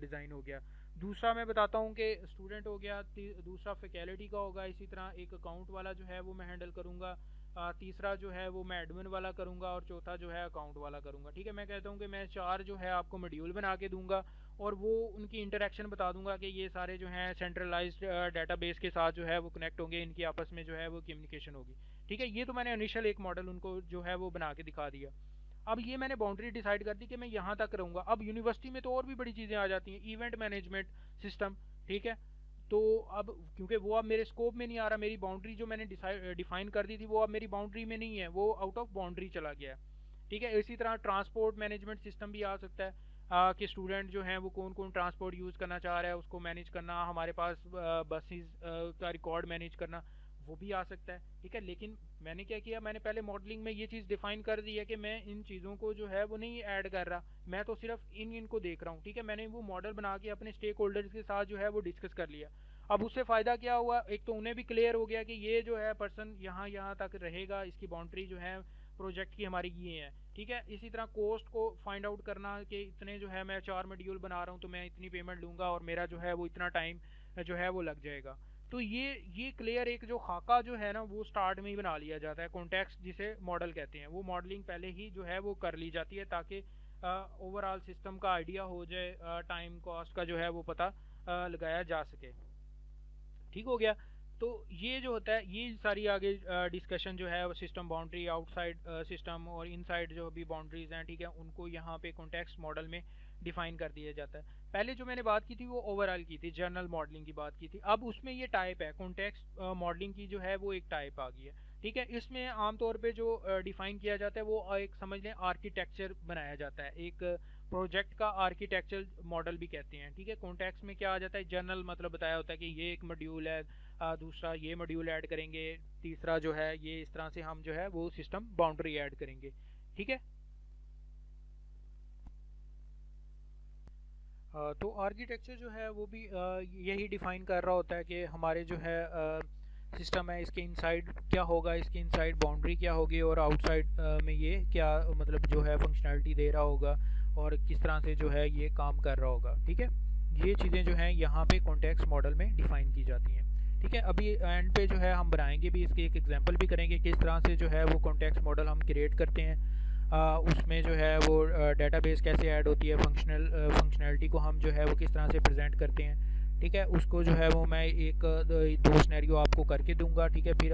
डिज़ाइन हो गया। दूसरा मैं बताता हूँ कि स्टूडेंट हो गया, दूसरा फैकल्टी का होगा, इसी तरह एक अकाउंट वाला जो है वो मैं हैंडल करूँगा, तीसरा जो है वो मैं एडमिन वाला करूँगा, और चौथा जो है अकाउंट वाला करूँगा, ठीक है। मैं कहता हूँ कि मैं 4 जो है आपको मॉड्यूल बना के दूंगा, और वो उनकी इंटरेक्शन बता दूंगा कि ये सारे जो हैं सेंट्रलाइज्ड डेटाबेस के साथ जो है वो कनेक्ट होंगे, इनकी आपस में जो है वो कम्युनिकेशन होगी, ठीक है। ये तो मैंने इनिशियल एक मॉडल उनको जो है वो बना के दिखा दिया। अब ये मैंने बाउंड्री डिसाइड कर दी कि मैं यहाँ तक रहूँगा। अब यूनिवर्सिटी में तो और भी बड़ी चीज़ें आ जाती हैं, इवेंट मैनेजमेंट सिस्टम, ठीक है। तो अब क्योंकि वो अब मेरे स्कोप में नहीं आ रहा, मेरी बाउंड्री जो मैंने डिफाइन कर दी थी वो अब मेरी बाउंड्री में नहीं है, वो आउट ऑफ बाउंड्री चला गया है, ठीक है। इसी तरह ट्रांसपोर्ट मैनेजमेंट सिस्टम भी आ सकता है, कि स्टूडेंट जो हैं वो कौन कौन ट्रांसपोर्ट यूज़ करना चाह रहा है उसको मैनेज करना, हमारे पास बसेस का रिकॉर्ड मैनेज करना, वो भी आ सकता है, ठीक है। लेकिन मैंने क्या किया, मैंने पहले मॉडलिंग में ये चीज़ डिफाइन कर दी है कि मैं इन चीज़ों को जो है वो नहीं ऐड कर रहा, मैं तो सिर्फ इनको देख रहा हूँ, ठीक है। मैंने वो मॉडल बना के अपने स्टेक होल्डर्स के साथ जो है वो डिस्कस कर लिया। अब उससे फ़ायदा क्या हुआ, एक तो उन्हें भी क्लियर हो गया कि ये जो है पर्सन यहाँ यहाँ तक रहेगा, इसकी बाउंड्री जो है प्रोजेक्ट की हमारी ये है, ठीक है। इसी तरह कॉस्ट को फाइंड आउट करना कि इतने जो है मैं 4 मॉड्यूल बना रहा हूँ तो मैं इतनी पेमेंट लूँगा और मेरा जो है वो इतना टाइम जो है वो लग जाएगा। तो ये क्लियर एक जो खाका जो है ना वो स्टार्ट में ही बना लिया जाता है, कॉन्टेक्स्ट जिसे मॉडल कहते हैं, वो मॉडलिंग पहले ही जो है वो कर ली जाती है ताकि ओवरऑल सिस्टम का आइडिया हो जाए, टाइम कॉस्ट का जो है वो पता लगाया जा सके, ठीक हो गया। तो ये जो होता है ये सारी आगे डिस्कशन जो है वो सिस्टम बाउंड्री, आउटसाइड सिस्टम और इनसाइड जो भी बाउंड्रीज हैं, ठीक है, उनको यहाँ पे कॉन्टेक्स्ट मॉडल में डिफाइन कर दिया जाता है। पहले जो मैंने बात की थी वो ओवरऑल की थी, जनरल मॉडलिंग की बात की थी। अब उसमें ये टाइप है, कॉन्टेक्स्ट मॉडलिंग की जो है वो एक टाइप आ गई है, ठीक है। इसमें आमतौर पे जो डिफाइन किया जाता है वो एक समझ लें आर्किटेक्चर बनाया जाता है, एक प्रोजेक्ट का आर्किटेक्चर मॉडल भी कहते हैं, ठीक है। कॉन्टेक्स्ट में क्या आ जाता है, जनरल मतलब बताया होता है कि ये एक मॉड्यूल है, दूसरा ये मॉड्यूल ऐड करेंगे, तीसरा जो है ये, इस तरह से हम जो है वो सिस्टम बाउंड्री ऐड करेंगे। ठीक है। तो आर्किटेक्चर जो है वो भी यही डिफाइन कर रहा होता है कि हमारे जो है सिस्टम है, इसके इनसाइड क्या होगा, इसके इनसाइड बाउंड्री क्या होगी, और आउटसाइड में ये क्या मतलब जो है फंक्शनैलिटी दे रहा होगा, और किस तरह से जो है ये काम कर रहा होगा। ठीक है, ये चीज़ें जो हैं यहाँ पे कॉन्टेक्स्ट मॉडल में डिफाइन की जाती हैं। ठीक है, अभी एंड पे जो है हम बनाएंगे भी, इसके एक एग्जांपल भी करेंगे किस तरह से जो है वो कॉन्टेक्स्ट मॉडल हम क्रिएट करते हैं। उसमें जो है वो डेटाबेस कैसे ऐड होती है, फंक्शनैलिटी को हम जो है वो किस तरह से प्रेजेंट करते हैं। ठीक है, उसको जो है वो मैं एक दो सिनेरियो आपको करके दूंगा। ठीक है, फिर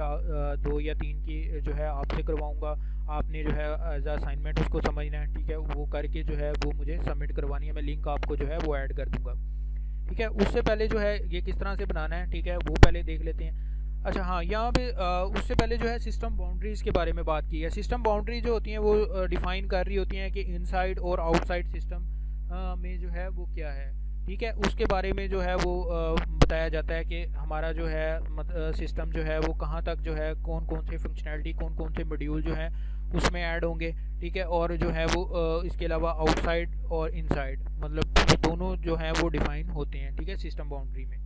2 या 3 की जो है आपसे करवाऊंगा, आपने जो है एज असाइनमेंट उसको समझना है। ठीक है, वो करके जो है वो मुझे सबमिट करवानी है, मैं लिंक आपको जो है वो ऐड कर दूंगा। ठीक है, उससे पहले जो है ये किस तरह से बनाना है, ठीक है, वो पहले देख लेते हैं। अच्छा हाँ, यहाँ पे उससे पहले जो है सिस्टम बाउंड्रीज़ के बारे में बात की है। सिस्टम बाउंड्री जो होती हैं वो डिफ़ाइन कर रही होती हैं कि इनसाइड और आउटसाइड सिस्टम में जो है वो क्या है। ठीक है, उसके बारे में जो है वो बताया जाता है कि हमारा जो है सिस्टम जो है वो कहाँ तक जो है कौन कौन से फंक्शनैलिटी, कौन कौन से मॉड्यूल जो है उसमें ऐड होंगे। ठीक है, और जो है वो इसके अलावा आउटसाइड और इनसाइड मतलब दोनों जो हैं वो डिफ़ाइन होते हैं। ठीक है, सिस्टम बाउंड्री में।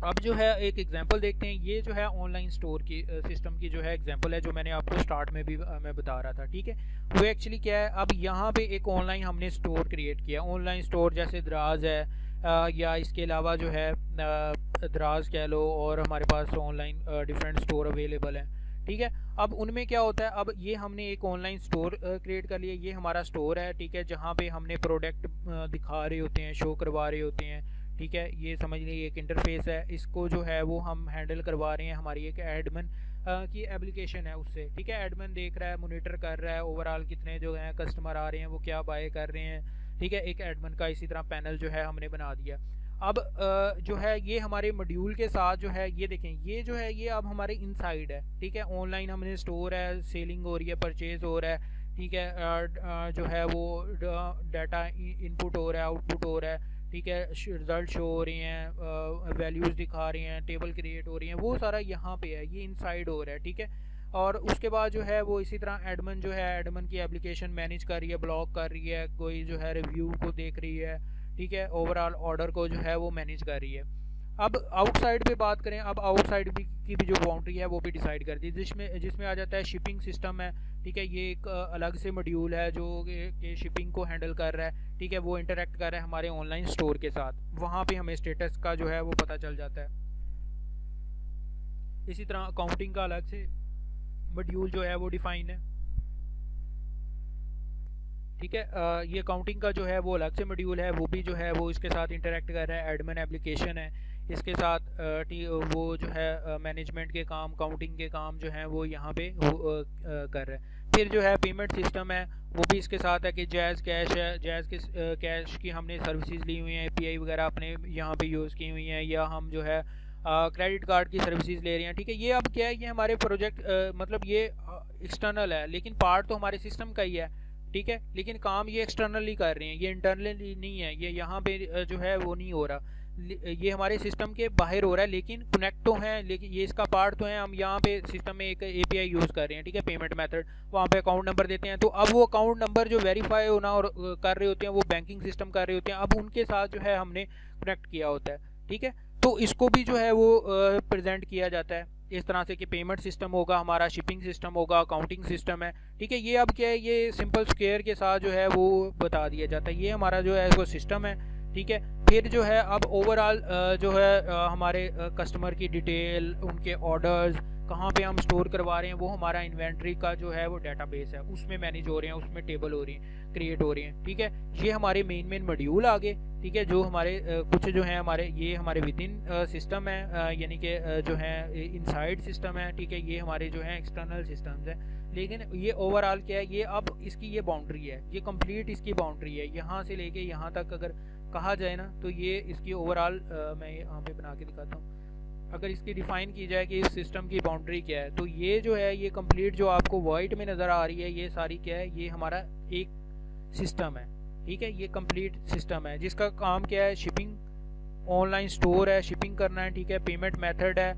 अब जो है एक एग्जांपल देखते हैं। ये जो है ऑनलाइन स्टोर की सिस्टम की जो है एग्जांपल है, जो मैंने आपको स्टार्ट में भी मैं बता रहा था। ठीक है, वो एक्चुअली क्या है, अब यहाँ पे एक ऑनलाइन हमने स्टोर क्रिएट किया। ऑनलाइन स्टोर जैसे दराज है या इसके अलावा जो है दराज कह लो, और हमारे पास ऑनलाइन डिफरेंट स्टोर अवेलेबल हैं। ठीक है, अब उनमें क्या होता है, अब ये हमने एक ऑनलाइन स्टोर क्रिएट कर लिया। ये हमारा स्टोर है। ठीक है, जहाँ पे हमने प्रोडक्ट दिखा रहे होते हैं, शो करवा रहे होते हैं। ठीक है, ये समझ लीजिए एक इंटरफेस है, इसको जो है वो हम हैंडल करवा रहे हैं। हमारी एक एडमिन की एप्लीकेशन है उससे। ठीक है, एडमिन देख रहा है, मॉनिटर कर रहा है ओवरऑल कितने जो हैं कस्टमर आ रहे हैं, वो क्या बाय कर रहे हैं। ठीक है, एक एडमिन का इसी तरह पैनल जो है हमने बना दिया। अब जो है ये हमारे मॉड्यूल के साथ जो है ये देखें, ये जो है ये अब हमारे इनसाइड है। ठीक है, ऑनलाइन हमने स्टोर है, सेलिंग हो रही है, परचेज हो रहा है। ठीक है, जो है वो डाटा इनपुट हो रहा है, आउटपुट हो रहा है। ठीक है, रिजल्ट शो हो रहे हैं, वैल्यूज़ दिखा रहे हैं, टेबल क्रिएट हो रही हैं, वो सारा यहाँ पे है, ये इनसाइड हो रहा है। ठीक है, और उसके बाद जो है वो इसी तरह एडमिन जो है एडमिन की एप्लीकेशन मैनेज कर रही है, ब्लॉक कर रही है, कोई जो है रिव्यू को देख रही है। ठीक है, ओवरऑल ऑर्डर को जो है वो मैनेज कर रही है। अब आउटसाइड पे बात करें, अब आउटसाइड की भी जो बाउंड्री है वो भी डिसाइड कर दी, जिसमें आ जाता है शिपिंग सिस्टम है। ठीक है, ये एक अलग से मॉड्यूल है जो कि शिपिंग को हैंडल कर रहा है। ठीक है, वो इंटरेक्ट कर रहा है हमारे ऑनलाइन स्टोर के साथ, वहाँ पे हमें स्टेटस का जो है वो पता चल जाता है। इसी तरह अकाउंटिंग का अलग से मॉड्यूल जो है वो डिफाइन है। ठीक है, ये अकाउंटिंग का जो है वो अलग से मॉड्यूल है, वो भी जो है वो इसके साथ इंटरेक्ट कर रहा है। एडमिन एप्लीकेशन है, इसके साथ वो जो है मैनेजमेंट के काम, काउंटिंग के काम जो हैं वो यहाँ पे वो कर रहा है। फिर जो है पेमेंट सिस्टम है, वो भी इसके साथ है कि जैज़ कैश है, जैज़ के कैश की हमने सर्विसेज ली हुई हैं, एपीआई वगैरह अपने यहाँ पे यूज़ की हुई हैं, या हम जो है क्रेडिट कार्ड की सर्विसेज ले रहे हैं। ठीक है, ये अब क्या है, ये हमारे प्रोजेक्ट मतलब ये एक्सटर्नल है, लेकिन पार्ट तो हमारे सिस्टम का ही है। ठीक है, लेकिन काम ये एक्सटर्नली कर रहे हैं, ये इंटरनली नहीं है, ये यहाँ पे जो है वो नहीं हो रहा, ये हमारे सिस्टम के बाहर हो रहा है, लेकिन कनेक्ट तो हैं, लेकिन ये इसका पार्ट तो है। हम यहाँ पे सिस्टम में एक एपीआई यूज़ कर रहे हैं। ठीक है, पेमेंट मेथड, वहाँ पे अकाउंट नंबर देते हैं, तो अब वो अकाउंट नंबर जो वेरीफाई होना और कर रहे होते हैं, वो बैंकिंग सिस्टम कर रहे होते हैं, अब उनके साथ जो है हमने कनेक्ट किया होता है। ठीक है, तो इसको भी जो है वो प्रेजेंट किया जाता है इस तरह से कि पेमेंट सिस्टम होगा हमारा, शिपिंग सिस्टम होगा, अकाउंटिंग सिस्टम है। ठीक है, ये अब क्या है, ये सिंपल स्क्वायर के साथ जो है वो बता दिया जाता है, ये हमारा जो है वो सिस्टम है। ठीक है, फिर जो है अब ओवरऑल जो है हमारे कस्टमर की डिटेल, उनके ऑर्डर्स कहाँ पे हम स्टोर करवा रहे हैं, वो हमारा इन्वेंट्री का जो है वो डाटाबेस है, उसमें मैनेज हो रहे हैं, उसमें टेबल हो रही हैं, क्रिएट हो रही हैं। ठीक है, ये हमारे मेन मॉड्यूल आ गए। ठीक है, जो हमारे कुछ जो है हमारे, ये हमारे विद इन सिस्टम है, यानी कि जो है इनसाइड सिस्टम है। ठीक है, ये हमारे जो है एक्सटर्नल सिस्टम्स हैं, लेकिन ये ओवरऑल क्या है, ये अब इसकी ये बाउंड्री है, ये कंप्लीट इसकी बाउंड्री है, यहाँ से लेके यहाँ तक अगर कहा जाए ना, तो ये इसकी ओवरऑल मैं यहाँ पे बना के दिखाता हूँ। अगर इसकी डिफ़ाइन की जाए कि इस सिस्टम की बाउंड्री क्या है, तो ये जो है ये कंप्लीट जो आपको वाइट में नज़र आ रही है, ये सारी क्या है, ये हमारा एक सिस्टम है। ठीक है, ये कंप्लीट सिस्टम है जिसका काम क्या है, शिपिंग ऑनलाइन स्टोर है, शिपिंग करना है, ठीक है, पेमेंट मेथड है,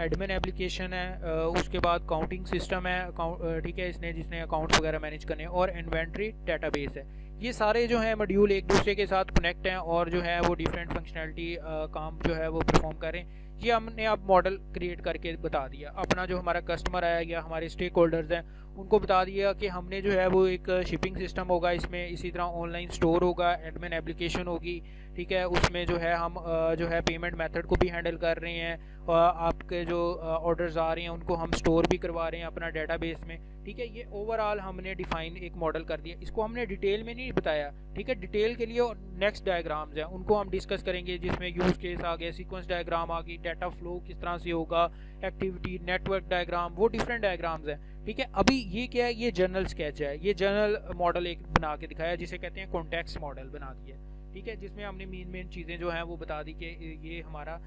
एडमिन एप्लीकेशन है, उसके बाद काउंटिंग सिस्टम है, ठीक है, इसने जिसने अकाउंट वगैरह मैनेज करने हैं, और इन्वेंट्री डेटाबेस है। ये सारे जो है मॉड्यूल एक दूसरे के साथ कनेक्ट हैं और जो है वो डिफरेंट फंक्शनैलिटी काम जो है वो परफॉर्म करें। ये हमने अब मॉडल क्रिएट करके बता दिया। अपना जो हमारा कस्टमर है या हमारे स्टेक होल्डर्स हैं उनको बता दिया कि हमने जो है वो एक शिपिंग सिस्टम होगा इसमें, इसी तरह ऑनलाइन स्टोर होगा, एडमिन एप्लीकेशन होगी, ठीक है, उसमें जो है हम जो है पेमेंट मेथड को भी हैंडल कर रहे हैं, आपके जो ऑर्डर्स आ रहे हैं उनको हम स्टोर भी करवा रहे हैं अपना डेटाबेस में, ठीक है। ये ओवरऑल हमने डिफाइन एक मॉडल कर दिया। इसको हमने डिटेल में नहीं बताया, ठीक है, डिटेल के लिए नेक्स्ट डायग्राम्स हैं उनको हम डिस्कस करेंगे, जिसमें यूज केस आ गया, सीक्वेंस डायग्राम आ गई, डाटा फ्लो किस तरह से होगा, एक्टिविटी, नेटवर्क डायग्राम, वो डिफरेंट डायग्राम्स हैं, ठीक है। अभी ये क्या है, ये जनरल स्केच है, ये जनरल मॉडल एक बना के दिखाया जिसे कहते हैं कॉन्टेक्स्ट मॉडल बना दिया, ठीक है, जिसमें हमने मेन चीज़ें जो हैं वो बता दी कि ये हमारा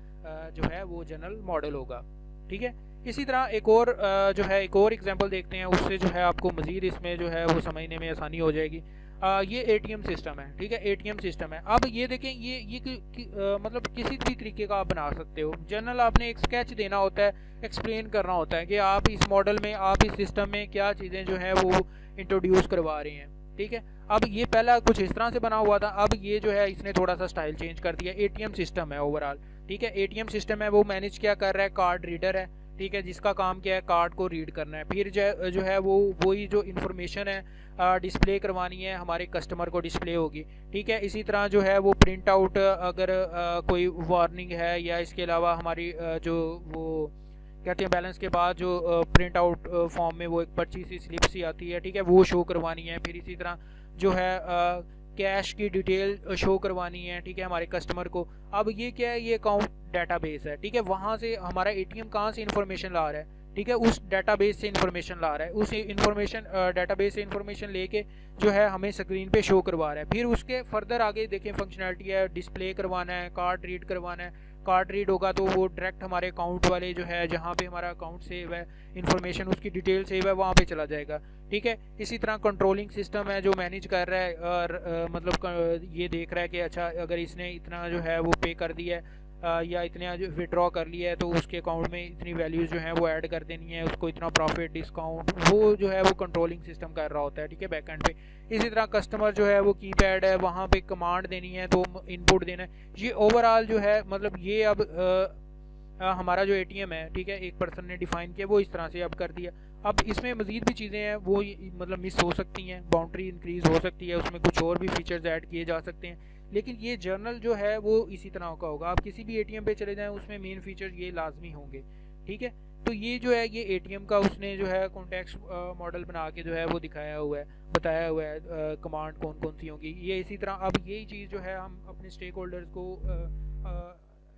जो है वो जनरल मॉडल होगा, ठीक है। इसी तरह एक और जो है एक और एग्जांपल देखते हैं, उससे जो है आपको मज़ीद इसमें जो है वो समझने में आसानी हो जाएगी। ये एटीएम सिस्टम है, ठीक है, एटीएम सिस्टम है। अब ये देखें, ये मतलब किसी भी तरीके का आप बना सकते हो। जनरल आपने एक स्केच देना होता है, एक्सप्लेन करना होता है कि आप इस मॉडल में, आप इस सिस्टम में क्या चीज़ें जो है वो इंट्रोड्यूस करवा रहे हैं, ठीक है। अब ये पहला कुछ इस तरह से बना हुआ था, अब ये जो है इसने थोड़ा सा स्टाइल चेंज कर दिया। एटीएम सिस्टम है ओवरऑल, ठीक है, एटीएम सिस्टम है, वो मैनेज क्या कर रहा है, कार्ड रीडर है, ठीक है, जिसका काम क्या है कार्ड को रीड करना है, फिर जो है वो वही जो इन्फॉर्मेशन है डिस्प्ले करवानी है हमारे कस्टमर को डिस्प्ले होगी, ठीक है। इसी तरह जो है वो प्रिंट आउट, अगर कोई वार्निंग है या इसके अलावा हमारी जो वो कहते हैं बैलेंस के बाद जो प्रिंट आउट फॉर्म में वो एक पर्ची सी स्लिप सी आती है, ठीक है, वो शो करवानी है। फिर इसी तरह जो है कैश की डिटेल शो करवानी है, ठीक है, हमारे कस्टमर को। अब ये क्या है, ये अकाउंट डेटाबेस है, ठीक है, वहाँ से हमारा एटीएम कहाँ से इन्फॉर्मेशन ला रहा है, ठीक है, उस डेटाबेस से इन्फॉर्मेशन ला रहा है, उस इन्फॉर्मेशन डेटाबेस से इन्फॉर्मेशन लेके जो है हमें स्क्रीन पे शो करवा रहा है। फिर उसके फर्दर आगे देखें फंक्शनैलिटी है, डिस्प्ले करवाना है, कार्ड रीड करवाना है। कार्ड रीड होगा तो वो डायरेक्ट हमारे अकाउंट वाले जो है जहाँ पे हमारा अकाउंट सेव है, इन्फॉर्मेशन उसकी डिटेल सेव है, वहाँ पे चला जाएगा, ठीक है। इसी तरह कंट्रोलिंग सिस्टम है जो मैनेज कर रहा है और मतलब ये देख रहा है कि अच्छा अगर इसने इतना जो है वो पे कर दिया है या इतने जो विड्रॉ कर लिया है तो उसके अकाउंट में इतनी वैल्यूज़ जो हैं वो ऐड कर देनी है, उसको इतना प्रॉफिट डिस्काउंट, वो जो है वो कंट्रोलिंग सिस्टम कर रहा होता है, ठीक है, बैक एंड पे। इसी तरह कस्टमर जो है वो कीपैड है, वहाँ पे कमांड देनी है तो इनपुट देना है। ये ओवरऑल जो है मतलब ये अब हमारा जो एटीएम है, ठीक है, एक पर्सन ने डिफाइन किया, वो इस तरह से अब कर दिया। अब इसमें मज़ीद भी चीज़ें हैं वो मतलब मिस हो सकती हैं, बाउंड्री इंक्रीज़ हो सकती है, उसमें कुछ और भी फीचर्स ऐड किए जा सकते हैं, लेकिन ये जर्नल जो है वो इसी तरह का होगा। आप किसी भी एटीएम पे चले जाएं उसमें मेन फीचर ये लाजमी होंगे, ठीक है। तो ये जो है ये एटीएम का उसने जो है कॉन्टेक्स्ट मॉडल बना के जो है वो दिखाया हुआ है, बताया हुआ है कमांड कौन कौन सी होंगी। ये इसी तरह अब यही चीज़ जो है हम अपने स्टेक होल्डर्स को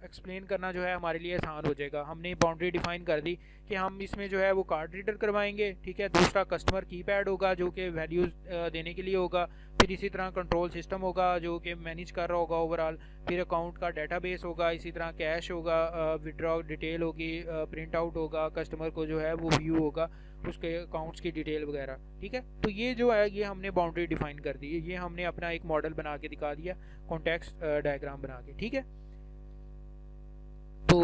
एक्सप्लेन करना जो है हमारे लिए आसान हो जाएगा। हमने बाउंड्री डिफाइन कर दी कि हम इसमें जो है वो कार्ड रीडर करवाएंगे, ठीक है, दूसरा कस्टमर कीपैड होगा जो कि वैल्यूज़ देने के लिए होगा, फिर इसी तरह कंट्रोल सिस्टम होगा जो कि मैनेज कर रहा होगा ओवरऑल, फिर अकाउंट का डेटाबेस होगा, इसी तरह कैश होगा, विड्रॉ डिटेल होगी, प्रिंट आउट होगा, कस्टमर को जो है वो व्यू होगा उसके अकाउंट्स की डिटेल वगैरह, ठीक है। तो ये जो है ये हमने बाउंड्री डिफाइन कर दी, ये हमने अपना एक मॉडल बना के दिखा दिया कॉन्टेक्स्ट डायग्राम बना के, ठीक है। तो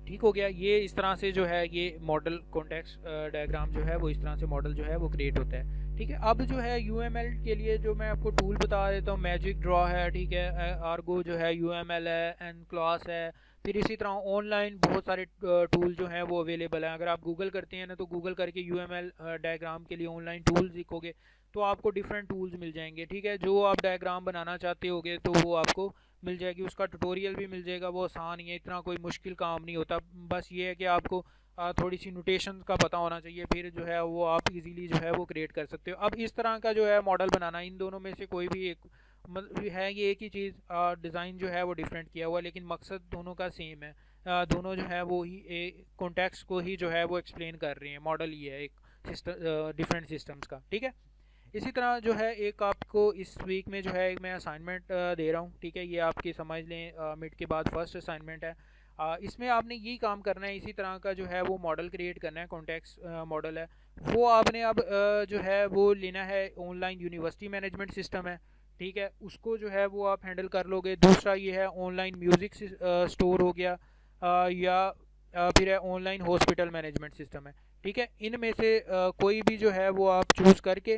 ठीक हो गया, ये इस तरह से जो है ये मॉडल कॉन्टेक्स्ट डायग्राम जो है वो इस तरह से मॉडल जो है वो क्रिएट होता है, ठीक है। अब जो है यूएमएल के लिए जो मैं आपको टूल बता देता हूँ, मैजिक ड्रॉ है, ठीक है, आर्गो जो है यूएमएल है, एन क्लास है, फिर इसी तरह ऑनलाइन बहुत सारे टूल जो हैं वो अवेलेबल हैं। अगर आप गूगल करते हैं ना तो गूगल करके यूएमएल डायग्राम के लिए ऑनलाइन टूल्स लिखोगे तो आपको डिफरेंट टूल्स मिल जाएंगे, ठीक है। जो आप डायग्राम बनाना चाहते होगे तो वो आपको मिल जाएगी, उसका ट्यूटोरियल भी मिल जाएगा, वो आसान ही है, इतना कोई मुश्किल काम नहीं होता। बस ये है कि आपको थोड़ी सी नोटेशन का पता होना चाहिए, फिर जो है वो आप इजीली जो है वो क्रिएट कर सकते हो। अब इस तरह का जो है मॉडल बनाना, इन दोनों में से कोई भी एक मतलब है, ये एक ही चीज़, डिज़ाइन जो है वो डिफरेंट किया हुआ, लेकिन मकसद दोनों का सेम है। दोनों जो है वो ही कॉन्टेक्स्ट को ही जो है वो एक्सप्लेन कर रहे हैं, मॉडल ये है एक सिस्टम डिफरेंट सिस्टम्स का, ठीक है। इसी तरह जो है एक आपको इस वीक में जो है एक मैं असाइनमेंट दे रहा हूँ, ठीक है, ये आपकी समझ लें मिड के बाद फर्स्ट असाइनमेंट है। इसमें आपने यही काम करना है, इसी तरह का जो है वो मॉडल क्रिएट करना है, कॉन्टेक्स्ट मॉडल है वो आपने अब जो है वो लेना है ऑनलाइन यूनिवर्सिटी मैनेजमेंट सिस्टम है, ठीक है, उसको जो है वो आप हैंडल कर लोगे। दूसरा ये है ऑनलाइन म्यूज़िक स्टोर हो गया, या फिर है ऑनलाइन हॉस्पिटल मैनेजमेंट सिस्टम है। ठीक है, इनमें से कोई भी जो है वो आप चूज़ करके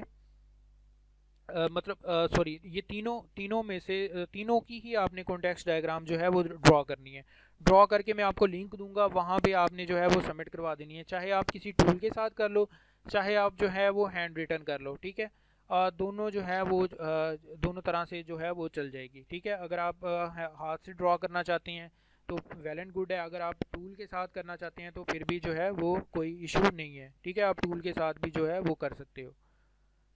मतलब सॉरी, ये तीनों तीनों में से तीनों की ही आपने कॉन्टेक्स्ट डायग्राम जो है वो ड्रॉ करनी है। ड्रॉ करके मैं आपको लिंक दूंगा, वहाँ पे आपने जो है वो सबमिट करवा देनी है, चाहे आप किसी टूल के साथ कर लो, चाहे आप जो है वो हैंड रिटन कर लो। ठीक है, दोनों जो है वो दोनों तरह से जो है वो चल जाएगी। ठीक है, अगर आप हाथ से ड्रॉ करना चाहते हैं तो वेल एंड गुड है, अगर आप टूल के साथ करना चाहते हैं तो फिर भी जो है वो कोई इशू नहीं है। ठीक है, आप टूल के साथ भी जो है वो कर सकते हो।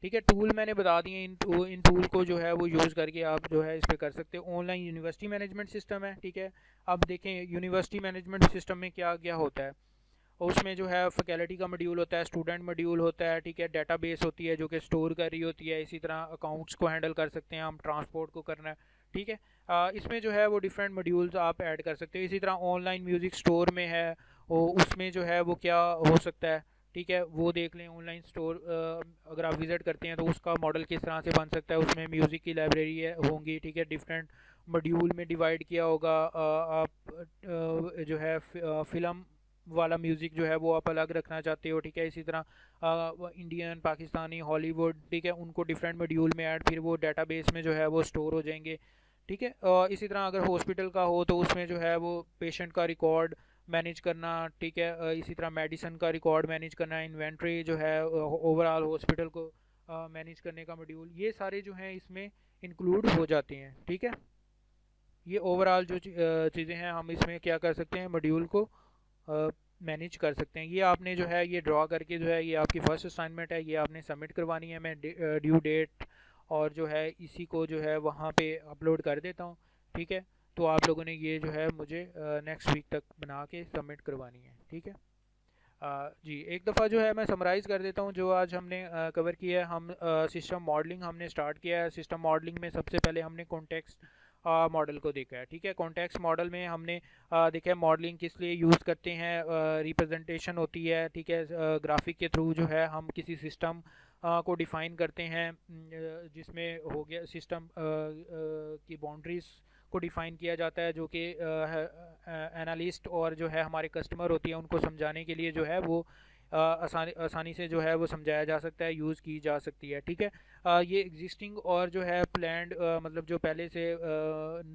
ठीक है, टूल मैंने बता दिए, इन टूल को जो है वो यूज़ करके आप जो है इस पे कर सकते हो। ऑनलाइन यूनिवर्सिटी मैनेजमेंट सिस्टम है। ठीक है, अब देखें यूनिवर्सिटी मैनेजमेंट सिस्टम में क्या क्या होता है। उसमें जो है फैकल्टी का मॉड्यूल होता है, स्टूडेंट मॉड्यूल होता है। ठीक है, डेटाबेस होती है जो कि स्टोर कर रही होती है, इसी तरह अकाउंट्स को हैंडल कर सकते हैं हम, ट्रांसपोर्ट को करना है। ठीक है, इसमें जो है वो डिफरेंट मॉड्यूल्स आप ऐड कर सकते हो। इसी तरह ऑनलाइन म्यूज़िक स्टोर में है, उसमें जो है वो क्या हो सकता है। ठीक है, वो देख लें। ऑनलाइन स्टोर अगर आप विज़िट करते हैं तो उसका मॉडल किस तरह से बन सकता है। उसमें म्यूज़िक की लाइब्रेरी है होंगी। ठीक है, डिफरेंट मॉड्यूल में डिवाइड किया होगा। आप जो है फ़िल्म वाला म्यूज़िक जो है वो आप अलग रखना चाहते हो। ठीक है, इसी तरह इंडियन, पाकिस्तानी, हॉलीवुड, ठीक है, उनको डिफरेंट मॉड्यूल में ऐड, फिर वो डेटाबेस में जो है वो स्टोर हो जाएंगे। ठीक है, इसी तरह अगर हॉस्पिटल का हो तो उसमें जो है वो पेशेंट का रिकॉर्ड मैनेज करना। ठीक है, इसी तरह मेडिसिन का रिकॉर्ड मैनेज करना, इन्वेंट्री जो है ओवरऑल हॉस्पिटल को मैनेज करने का मॉड्यूल, ये सारे जो हैं इसमें इंक्लूड हो जाते हैं। ठीक है, ये ओवरऑल जो चीज़ें हैं हम इसमें क्या कर सकते हैं, मॉड्यूल को मैनेज कर सकते हैं। ये आपने जो है ये ड्रॉ करके जो है ये आपकी फर्स्ट असाइनमेंट है, ये आपने सबमिट करवानी है। मैं ड्यू डेट और जो है इसी को जो है वहाँ पे अपलोड कर देता हूँ। ठीक है, तो आप लोगों ने ये जो है मुझे नेक्स्ट वीक तक बना के सबमिट करवानी है। ठीक है, जी एक दफ़ा जो है मैं समराइज़ कर देता हूँ जो आज हमने कवर किया है। हम सिस्टम मॉडलिंग हमने स्टार्ट किया है। सिस्टम मॉडलिंग में सबसे पहले हमने कॉन्टेक्स्ट मॉडल को देखा है। ठीक है, कॉन्टेक्स्ट मॉडल में हमने देखा है मॉडलिंग किस लिए यूज़ करते हैं। रिप्रेजेंटेशन होती है। ठीक है, ग्राफिक के थ्रू जो है हम किसी सिस्टम को डिफ़ाइन करते हैं, जिसमें हो गया सिस्टम की बाउंड्रीज़ को डिफ़ाइन किया जाता है, जो कि एनालिस्ट और जो है हमारे कस्टमर होती है उनको समझाने के लिए जो है वो आसानी से जो है वो समझाया जा सकता है, यूज़ की जा सकती है। ठीक है, ये एग्जिस्टिंग और जो है प्लान्ड मतलब जो पहले से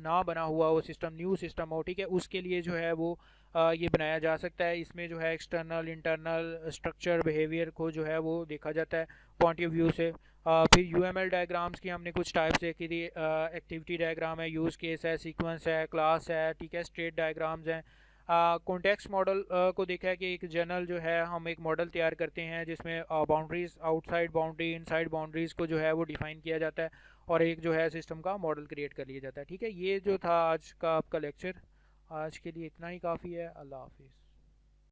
ना बना हुआ वो सिस्टम, न्यू सिस्टम हो, ठीक है, उसके लिए जो है वो ये बनाया जा सकता है। इसमें जो है एक्सटर्नल, इंटरनल, स्ट्रक्चर, बिहेवियर को जो है वो देखा जाता है पॉइंट ऑफ व्यू से। फिर यूएमएल डायग्राम्स की हमने कुछ टाइप्स देखी थी। एक्टिविटी डायग्राम है, यूज़ केस है, सीक्वेंस है, क्लास है, ठीक है, स्टेट डायग्राम्स हैं। कॉन्टेक्स्ट मॉडल को देखा है कि एक जनरल जो है हम एक मॉडल तैयार करते हैं जिसमें boundaries, outside boundary, inside boundaries को जो है वो डिफाइन किया जाता है, और एक जो है सिस्टम का मॉडल क्रिएट कर लिया जाता है। ठीक है, ये जो था आज का आपका लेक्चर, आज के लिए इतना ही काफ़ी है। अल्लाह हाफिज़।